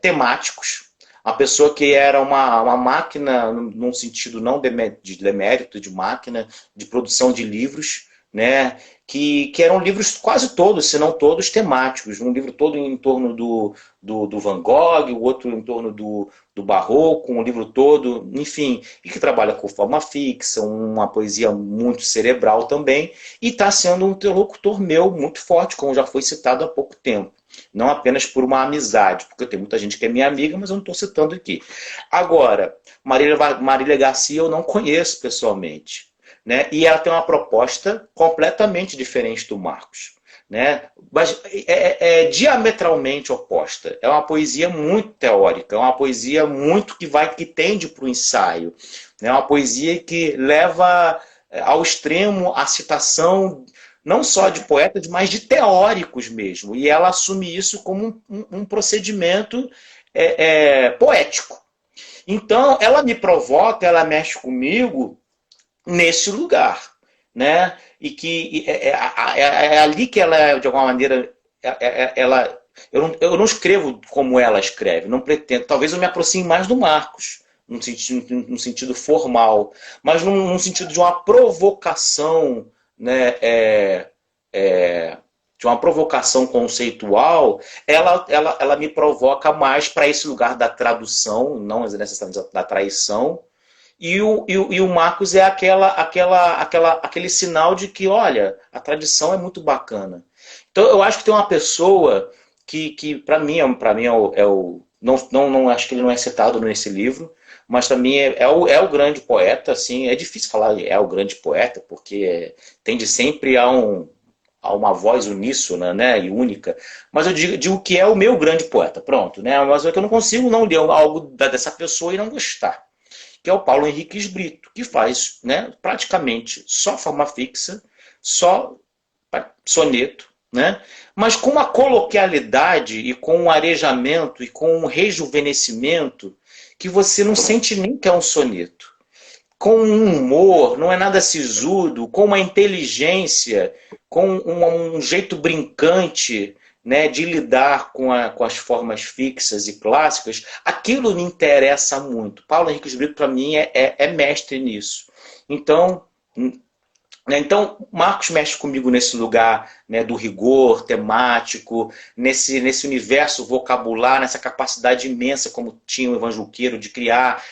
temáticos. Uma pessoa que era uma máquina, num sentido não de demérito, de máquina, de produção de livros, né, que eram livros quase todos, se não todos, temáticos. Um livro todo em torno do Van Gogh, o outro em torno do Barroco, um livro todo, enfim, e que trabalha com forma fixa, uma poesia muito cerebral também, e está sendo um interlocutor meu muito forte, como já foi citado há pouco tempo. Não apenas por uma amizade, porque tem muita gente que é minha amiga, mas eu não estou citando aqui. Agora, Marília Garcia eu não conheço pessoalmente. Né? E ela tem uma proposta completamente diferente do Marcos. Né? Mas é diametralmente oposta. É uma poesia muito teórica, é uma poesia muito que tende para o ensaio. É uma poesia que leva ao extremo a citação não só de poetas, mas de teóricos mesmo. E ela assume isso como um procedimento poético. Então, ela me provoca, ela mexe comigo nesse lugar, né? E que é ali que ela, de alguma maneira, eu não escrevo como ela escreve, não pretendo. Talvez eu me aproxime mais do Marcos, num sentido formal, mas num sentido de uma provocação, né? De uma provocação conceitual, ela me provoca mais para esse lugar da tradução, não necessariamente da traição. E o Marcos é aquele sinal de que, olha, a tradição é muito bacana. Então, eu acho que tem uma pessoa que para mim não acho que ele não é citado nesse livro, mas para mim é o grande poeta, assim, é difícil falar é o grande poeta, porque tende sempre a uma voz uníssona, né, e única, mas eu digo que é o meu grande poeta, pronto, né, mas é que eu não consigo não ler algo dessa pessoa e não gostar, que é o Paulo Henriques Brito, que faz, né, praticamente só forma fixa, só soneto, né, mas com uma coloquialidade e com um arejamento e com um rejuvenescimento que você não sente nem que é um soneto. Com um humor, não é nada sisudo, com uma inteligência, com um jeito brincante, né, de lidar com as formas fixas e clássicas, aquilo me interessa muito. Paulo Henrique Brito, para mim, é mestre nisso. Então, Marcos mexe comigo nesse lugar, né, do rigor temático, nesse universo vocabular, nessa capacidade imensa, como tinha o Ivan Juqueiro, de criar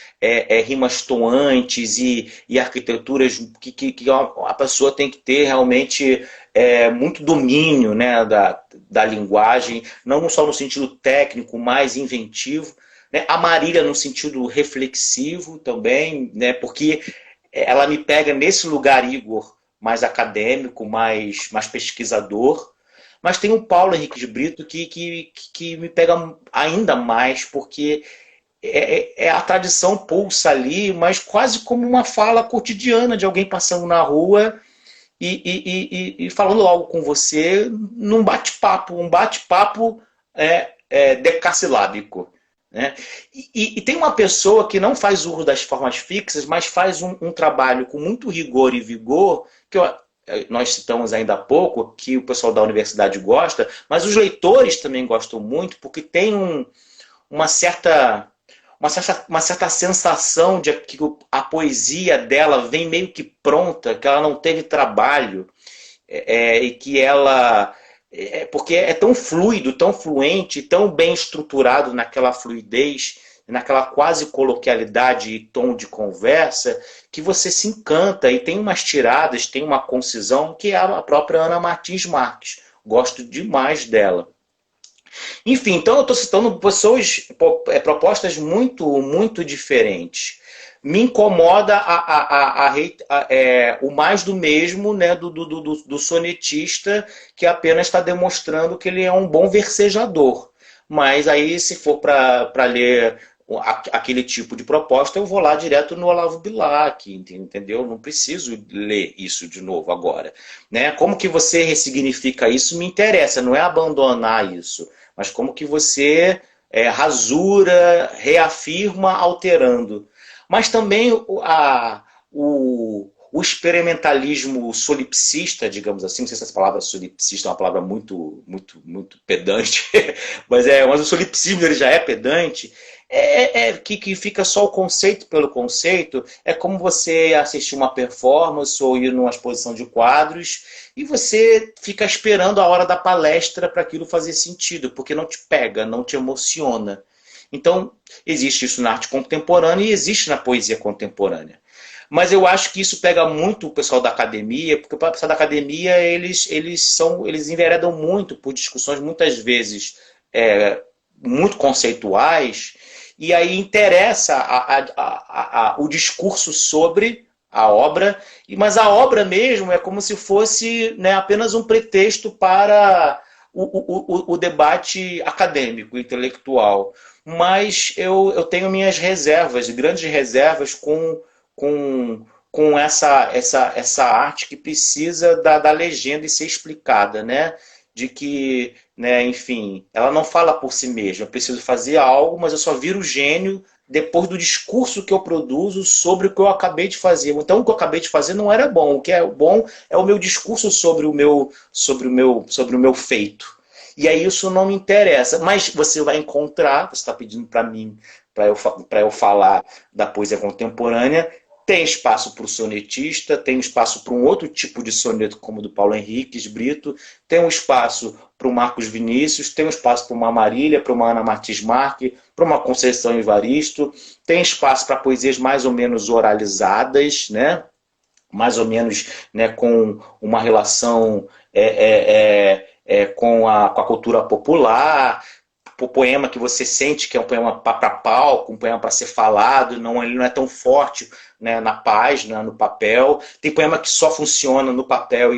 rimas toantes e arquiteturas que a pessoa tem que ter realmente muito domínio, né, da linguagem, não só no sentido técnico, mais inventivo. Né, a Marília no sentido reflexivo também, né, porque ela me pega nesse lugar, Igor, mais acadêmico, mais pesquisador. Mas tem o Paulo Henrique de Brito que me pega ainda mais, porque a tradição pulsa ali, mas quase como uma fala cotidiana de alguém passando na rua e falando algo com você num bate-papo, um bate-papo decassilábico. Né? E tem uma pessoa que não faz uso das formas fixas, mas faz um trabalho com muito rigor e vigor, que nós citamos ainda há pouco, que o pessoal da universidade gosta, mas os leitores também gostam muito, porque tem uma certa sensação de que a poesia dela vem meio que pronta, que ela não teve trabalho, e que ela... porque é tão fluido, tão fluente, tão bem estruturado naquela fluidez, naquela quase coloquialidade e tom de conversa, que você se encanta e tem umas tiradas, tem uma concisão, que é a própria Ana Martins Marques. Gosto demais dela. Enfim, então eu estou citando propostas muito, muito diferentes. Me incomoda o mais do mesmo, né, do sonetista, que apenas está demonstrando que ele é um bom versejador. Mas aí, se for para ler aquele tipo de proposta, eu vou lá direto no Olavo Bilac, entendeu? Não preciso ler isso de novo agora. Né? Como que você ressignifica isso me interessa, não é abandonar isso, mas como que você rasura, reafirma, alterando. Mas também o experimentalismo solipsista, digamos assim, não sei se essa palavra solipsista é uma palavra muito, muito, muito pedante, mas o solipsismo ele já é pedante, que fica só o conceito pelo conceito, é como você assistir uma performance ou ir numa exposição de quadros e você fica esperando a hora da palestra para aquilo fazer sentido, porque não te pega, não te emociona. Então, existe isso na arte contemporânea e existe na poesia contemporânea. Mas eu acho que isso pega muito o pessoal da academia, porque o pessoal da academia, eles enveredam muito por discussões, muitas vezes, muito conceituais, e aí interessa o discurso sobre a obra, mas a obra mesmo é como se fosse, né, apenas um pretexto para o debate acadêmico, intelectual. Mas eu tenho minhas reservas, grandes reservas com com essa arte que precisa da legenda e ser explicada, né? De que, né, enfim, ela não fala por si mesma. Eu preciso fazer algo, mas eu só viro gênio depois do discurso que eu produzo sobre o que eu acabei de fazer. Então, o que eu acabei de fazer não era bom. O que é bom é o meu discurso sobre o meu feito. E aí isso não me interessa. Mas você vai encontrar, você está pedindo para mim, para eu falar da poesia contemporânea, tem espaço para o sonetista, tem espaço para um outro tipo de soneto, como o do Paulo Henriques Brito, tem um espaço para o Marcos Vinícius, tem um espaço para uma Marília, para uma Ana Martins Marques, para uma Conceição Evaristo, tem espaço para poesias mais ou menos oralizadas, né? Mais ou menos, né, com uma relação com a cultura popular, o poema que você sente que é um poema para palco, um poema para ser falado, não, ele não é tão forte, né, na página, no papel. Tem poema que só funciona no papel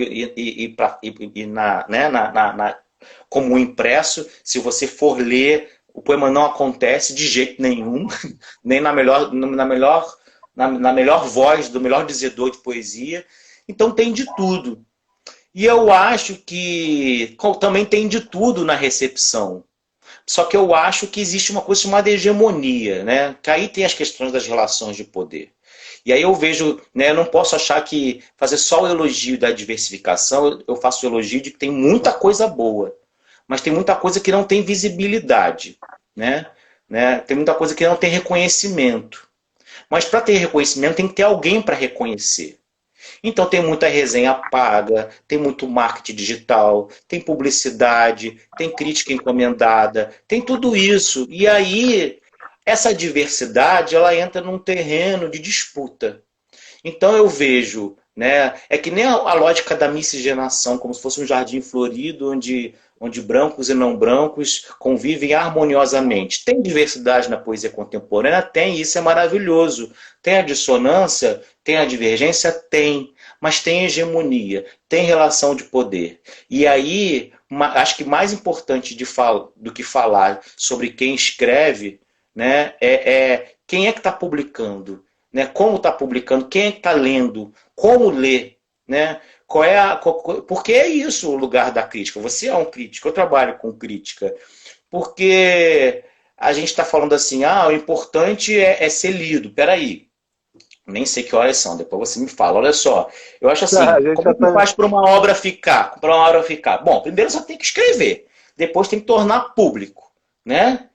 como impresso. Se você for ler, o poema não acontece de jeito nenhum, nem na melhor voz do melhor dizedor de poesia. Então tem de tudo. E eu acho que também tem de tudo na recepção. Só que eu acho que existe uma coisa chamada hegemonia, né? Que aí tem as questões das relações de poder. E aí eu vejo, né, eu não posso achar que fazer só o elogio da diversificação, eu faço o elogio de que tem muita coisa boa, mas tem muita coisa que não tem visibilidade, né? Tem muita coisa que não tem reconhecimento. Mas para ter reconhecimento tem que ter alguém para reconhecer. Então tem muita resenha paga, tem muito marketing digital, tem publicidade, tem crítica encomendada, tem tudo isso. E aí essa diversidade ela entra num terreno de disputa. Então eu vejo, né, é que nem a lógica da miscigenação, como se fosse um jardim florido onde brancos e não brancos convivem harmoniosamente. Tem diversidade na poesia contemporânea? Tem, isso é maravilhoso. Tem a dissonância? Tem a divergência? Tem. Mas tem hegemonia, tem relação de poder. E aí, acho que mais importante do que falar sobre quem escreve, né, quem é que está publicando, né, como está publicando, quem é que está lendo, como ler, né? Porque é isso o lugar da crítica. Você é um crítico, eu trabalho com crítica. Porque a gente está falando assim, o importante é ser lido. Peraí, nem sei que horas são, depois você me fala. Olha só, eu acho assim, como que faz para uma obra ficar? Bom, primeiro você tem que escrever, depois tem que tornar público, né?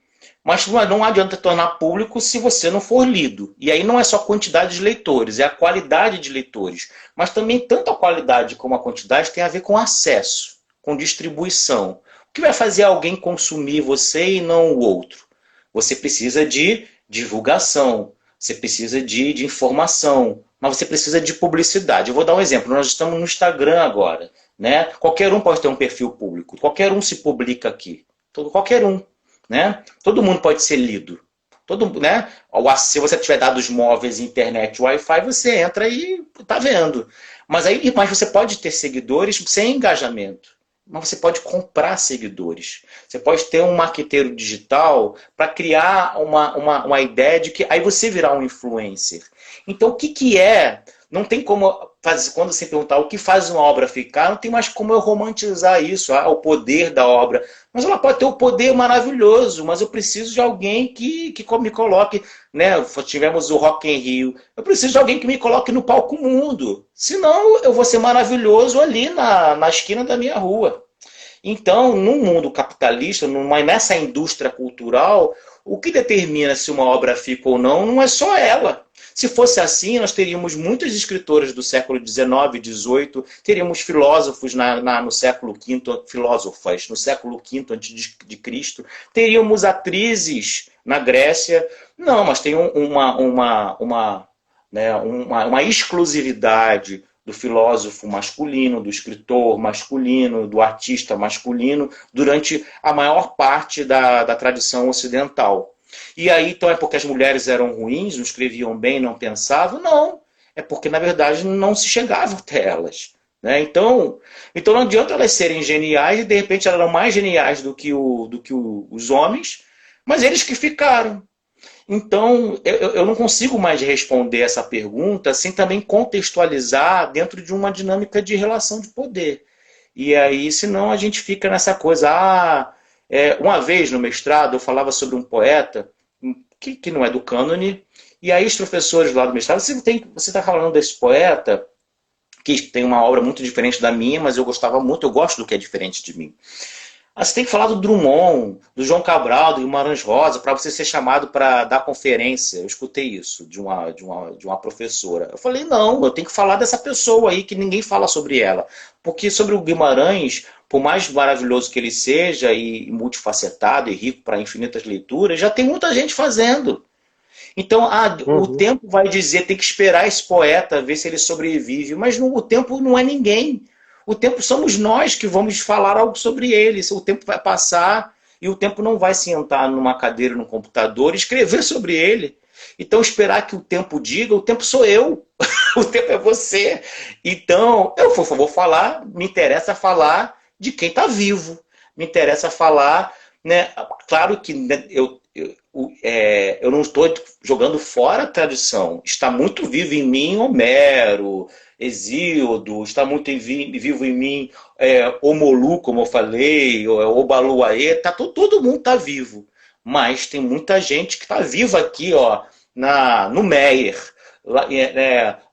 Mas não adianta tornar público se você não for lido. E aí não é só a quantidade de leitores, é a qualidade de leitores. Mas também tanto a qualidade como a quantidade tem a ver com acesso, com distribuição. O que vai fazer alguém consumir você e não o outro? Você precisa de divulgação, você precisa de informação, mas você precisa de publicidade. Eu vou dar um exemplo. Nós estamos no Instagram agora, né? Qualquer um pode ter um perfil público. Qualquer um se publica aqui. Qualquer um. Né? Todo mundo pode ser lido. Né? Se você tiver dados móveis, internet, Wi-Fi, você entra e está vendo. Mas você pode ter seguidores sem engajamento. Mas você pode comprar seguidores. Você pode ter um marqueteiro digital para criar uma ideia de que aí você virá um influencer. Então, o que é? Não tem como fazer, quando você perguntar o que faz uma obra ficar, não tem mais como eu romantizar isso, o poder da obra. Mas ela pode ter um poder maravilhoso, mas eu preciso de alguém que me coloque, né? Tivemos o Rock in Rio. Eu preciso de alguém que me coloque no palco mundo. Senão eu vou ser maravilhoso ali na esquina da minha rua. Então, no mundo capitalista, nessa indústria cultural, o que determina se uma obra fica ou não é só ela. Se fosse assim, nós teríamos muitos escritores do século XIX, XVIII, teríamos filósofos no século V, filósofas no século V a.C., teríamos atrizes na Grécia. Não, mas tem uma exclusividade do filósofo masculino, do escritor masculino, do artista masculino, durante a maior parte da tradição ocidental. E aí, então, é porque as mulheres eram ruins, não escreviam bem, não pensavam? Não. É porque, na verdade, não se chegava até elas. Né? Então não adianta elas serem geniais, e de repente elas eram mais geniais do que os homens, mas eles que ficaram. Então, eu não consigo mais responder essa pergunta sem também contextualizar dentro de uma dinâmica de relação de poder. E aí, senão a gente fica nessa coisa. Uma vez no mestrado eu falava sobre um poeta que não é do cânone, e aí os professores lá do mestrado, você está falando desse poeta que tem uma obra muito diferente da minha, mas eu gostava muito, eu gosto do que é diferente de mim. Você tem que falar do Drummond, do João Cabral, do Guimarães Rosa, para você ser chamado para dar conferência. Eu escutei isso de uma professora. Eu falei, não, eu tenho que falar dessa pessoa aí que ninguém fala sobre ela. Porque sobre o Guimarães, por mais maravilhoso que ele seja, e multifacetado e rico para infinitas leituras, já tem muita gente fazendo. Então, o Uhum. tempo vai dizer, tem que esperar esse poeta, ver se ele sobrevive. Mas o tempo não é ninguém. O tempo somos nós que vamos falar algo sobre ele. O tempo vai passar e o tempo não vai sentar numa cadeira, num computador e escrever sobre ele. Então, esperar que o tempo diga, o tempo sou eu. O tempo é você. Então, eu vou falar, me interessa falar de quem está vivo. Me interessa falar, né? Claro que né, eu não estou jogando fora a tradição. Está muito vivo em mim Homero, Hesíodo, está muito vivo em mim Omolu, como eu falei, Obaluaê, todo mundo está vivo. Mas tem muita gente que está viva aqui, ó, no Meier, lá,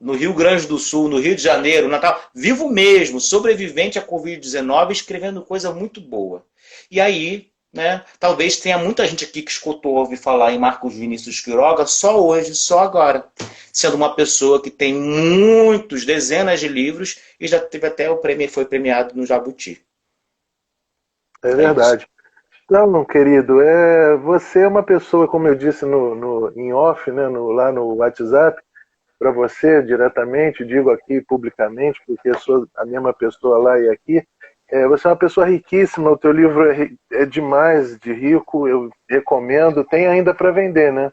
no Rio Grande do Sul, no Rio de Janeiro, Natal, vivo mesmo, sobrevivente à Covid-19, escrevendo coisa muito boa. E aí, né, talvez tenha muita gente aqui que escutou ouvir falar em Marcos Vinícius Quiroga só hoje, só agora. Sendo uma pessoa que tem muitos, dezenas de livros e já teve até foi premiado no Jabuti. É É isso. verdade. Não, querido, você é uma pessoa, como eu disse em off, né, lá no WhatsApp, para você diretamente, digo aqui publicamente, porque sou a mesma pessoa lá e aqui. Você é uma pessoa riquíssima, o teu livro é demais de rico, eu recomendo. Tem ainda para vender, né?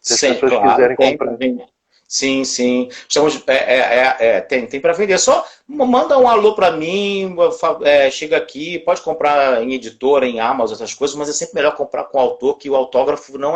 Se as Sim, pessoas claro, quiserem tem para comprar. vender. Sim, sim. Estamos, tem para vender. Só manda um alô para mim, chega aqui, pode comprar em editora, em Amazon, essas coisas, mas é sempre melhor comprar com o autor, que o autógrafo não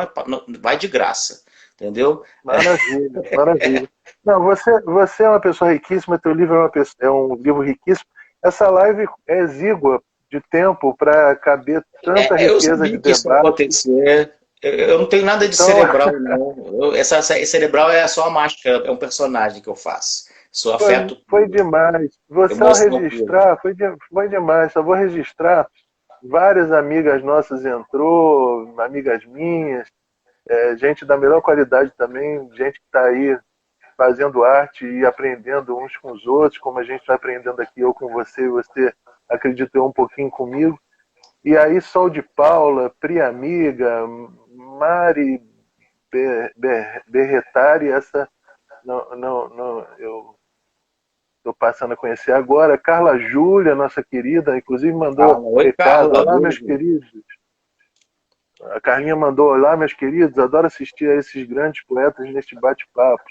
vai de graça. Entendeu? Maravilha, maravilha. Não, você é uma pessoa riquíssima, teu livro é um livro riquíssimo. Essa live é exígua de tempo para caber tanta Eu riqueza de sabia que isso ia debate. acontecer. Eu não tenho nada de Então, cerebral, não. Essa cerebral é só a máscara, é um personagem que eu faço. Sou afeto foi puro, demais. Vou só emoção pura. registrar, foi demais. Só vou registrar. Várias amigas nossas entrou, amigas minhas, gente da melhor qualidade também, gente que está aí fazendo arte e aprendendo uns com os outros, como a gente está aprendendo aqui, eu com você, e você acreditou um pouquinho comigo. E aí, Sol de Paula, Pri Amiga, Mari Berretari, essa não, eu estou passando a conhecer agora. Carla Júlia, nossa querida, inclusive mandou Oi, recado. Carla, Olá, meus beijo. queridos. A Carlinha mandou: olá, meus queridos, adoro assistir a esses grandes poetas neste bate-papo.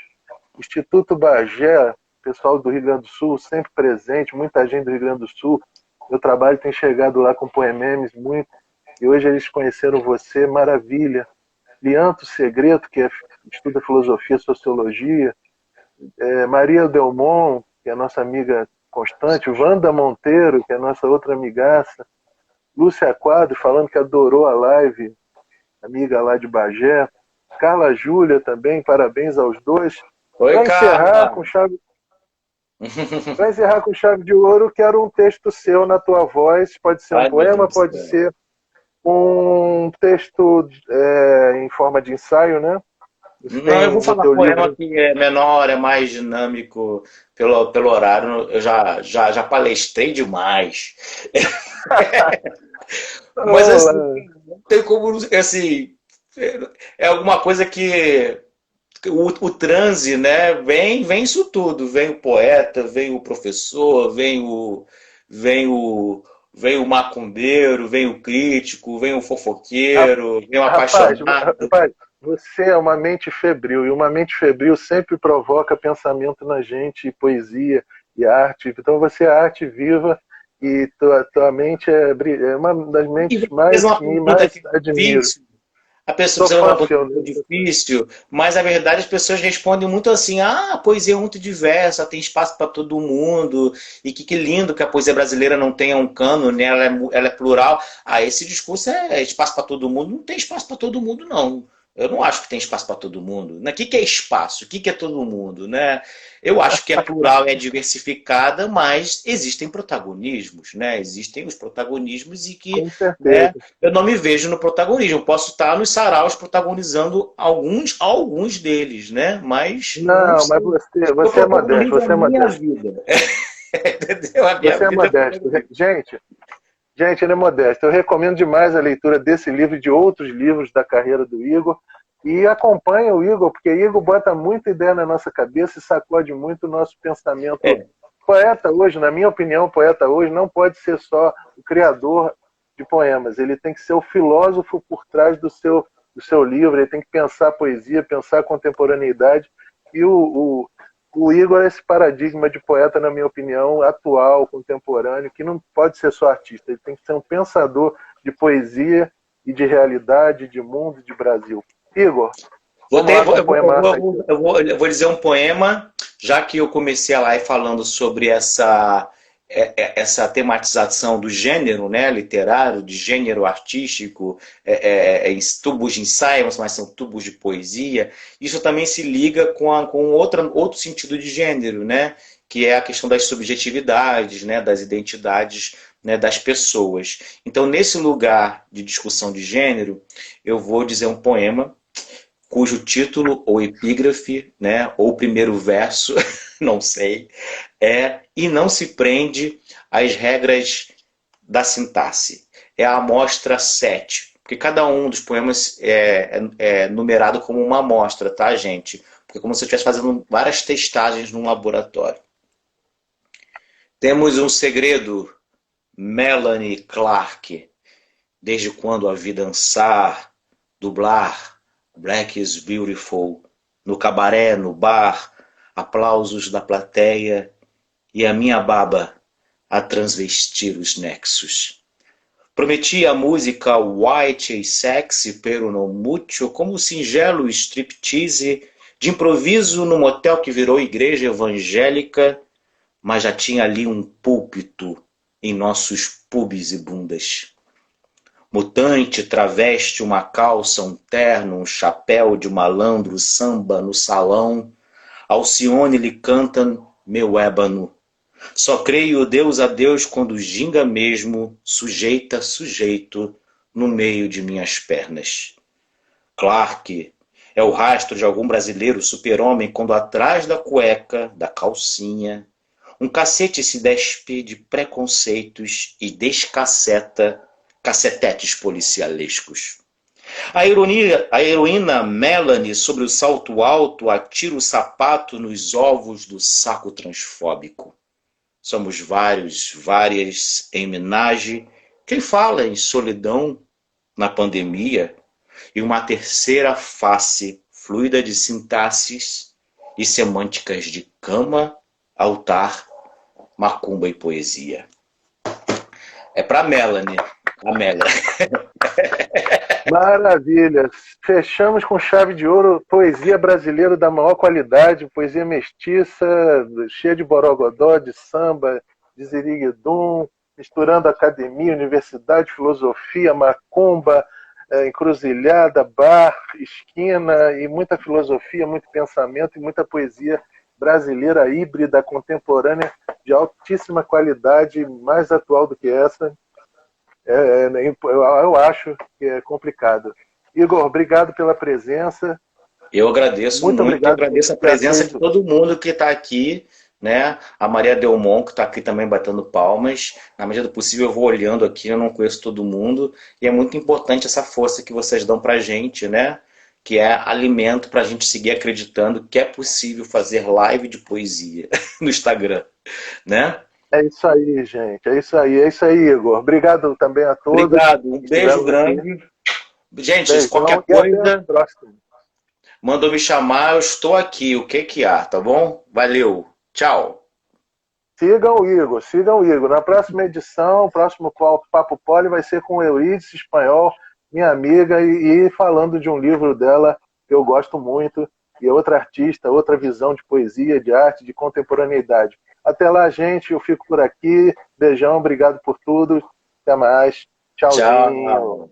Instituto Bagé, pessoal do Rio Grande do Sul, sempre presente, muita gente do Rio Grande do Sul. Meu trabalho tem chegado lá com poememes muito, e hoje eles conheceram você, maravilha. Lianto Segredo, estuda filosofia e sociologia. Maria Delmont, que é a nossa amiga constante. Wanda Monteiro, que é a nossa outra amigaça. Lúcia Quadro, falando que adorou a live, amiga lá de Bagé. Carla Júlia também, parabéns aos dois. Oi, Para encerrar Carla. com chave, para encerrar com chave de ouro, quero um texto seu na tua voz. Pode ser um Ai, meu Deus poema, do pode céu. ser um texto em forma de ensaio, né? Você Não, eu vou tem no falar teu poema livro. que é menor, é mais dinâmico pelo horário. Eu já palestrei demais. Mas assim, Olá. não tem como, assim, é alguma coisa que o transe, né? Vem isso tudo. Vem o poeta, vem o professor, vem o, vem o macumbeiro, vem o crítico, vem o fofoqueiro, vem o Rapaz, apaixonado. rapaz, você é uma mente febril, e uma mente febril sempre provoca pensamento na gente, e poesia e arte. Então você é arte viva e tua mente é uma das E mentes você fez uma que pergunta mais que é admiro. difícil. A pessoa Sou precisa fã, uma coisa filme. difícil, mas na verdade as pessoas respondem muito assim: ah, a poesia é muito diversa, tem espaço para todo mundo, e que lindo que a poesia brasileira não tenha um cânone, né? Ela é plural. Ah, esse discurso é espaço para todo mundo. Não tem espaço para todo mundo, não. Eu não acho que tem espaço para todo mundo. O que é espaço? O que é todo mundo? Né? Eu acho que é plural, é diversificada, mas existem protagonismos, né? Existem os protagonismos e que, Com né, certeza. eu não me vejo no protagonismo. Eu posso estar nos saraus protagonizando alguns deles, né? Mas não Não, mas sei. O você é modesto, protagonismo é você a é minha modesto. vida. Entendeu? A minha Você é vida é modesto. protagonista. Gente, ele é modesto. Eu recomendo demais a leitura desse livro e de outros livros da carreira do Igor. E acompanha o Igor, porque Igor bota muita ideia na nossa cabeça e sacode muito o nosso pensamento. É, Poeta hoje, na minha opinião, o poeta hoje não pode ser só o criador de poemas. Ele tem que ser o filósofo por trás do seu livro. Ele tem que pensar a poesia, pensar a contemporaneidade. E o Igor é esse paradigma de poeta, na minha opinião, atual, contemporâneo, que não pode ser só artista, ele tem que ser um pensador de poesia e de realidade, de mundo, de Brasil. Igor, vamos lá com o poemaço aqui. eu vou dizer um poema, já que eu comecei a live falando sobre essa tematização do gênero, né, literário, de gênero artístico, em tubos de ensaio, mas são tubos de poesia. Isso também se liga com outro sentido de gênero, né, que é a questão das subjetividades, né, das identidades, né, das pessoas. Então, nesse lugar de discussão de gênero, eu vou dizer um poema cujo título ou epígrafe, né, ou primeiro verso, não sei, é "E não se prende às regras da sintaxe". É a amostra 7, porque cada um dos poemas é numerado como uma amostra, tá, gente? Porque é como se eu estivesse fazendo várias testagens num laboratório. Temos um segredo, Melanie Clark, desde quando a vi dançar, dublar, Black is Beautiful, no cabaré, no bar, aplausos da plateia e a minha baba a transvestir os nexos. Prometi a música white e sexy, pero no mucho, como o singelo striptease de improviso no motel que virou igreja evangélica, mas já tinha ali um púlpito em nossos pubs e bundas. Mutante, traveste, uma calça, um terno, um chapéu de malandro, samba no salão. Alcione lhe canta meu ébano. Só creio Deus a Deus quando ginga mesmo, sujeita, sujeito, no meio de minhas pernas. Clark é o rastro de algum brasileiro super-homem quando atrás da cueca, da calcinha, um cacete se despe de preconceitos e descaceta cacetetes policialescos. A heroína Melanie, sobre o salto alto, atira o sapato nos ovos do saco transfóbico. Somos vários, várias em homenagem. Quem fala em solidão na pandemia e uma terceira face fluida de sintaxes e semânticas de cama, altar, macumba e poesia. É para Melanie, a Melanie. Maravilha. Fechamos com chave de ouro, poesia brasileira da maior qualidade, poesia mestiça, cheia de borogodó, de samba, de ziriguidum, misturando academia, universidade, filosofia, macumba, encruzilhada, bar, esquina, e muita filosofia, muito pensamento e muita poesia brasileira híbrida, contemporânea, de altíssima qualidade, mais atual do que essa. Eu acho que é complicado. Igor, obrigado pela presença. Eu agradeço Muito muito, eu obrigado por agradeço a ter presença de aceito. todo mundo que está aqui, né? A Maria Delmont, que está aqui também batendo palmas. Na medida do possível, eu vou olhando aqui, eu não conheço todo mundo. E é muito importante essa força que vocês dão para a gente, né? Que é alimento para a gente seguir acreditando que é possível fazer live de poesia no Instagram, né? É isso aí, gente. É isso aí, Igor. Obrigado também a todos Obrigado, um que beijo estiveram aqui. grande. Gente, qualquer Beijão e até a coisa, próxima. mandou me chamar, eu estou aqui, o que que há, tá bom? Valeu, tchau. Sigam o Igor. Na próxima edição, o próximo Papo Poli vai ser com o Euridice Espanhol, minha amiga, e falando de um livro dela que eu gosto muito, e é outra artista, outra visão de poesia, de arte, de contemporaneidade. Até lá, gente, eu fico por aqui. Beijão, obrigado por tudo. Até mais. Tchau. Tchauzinho.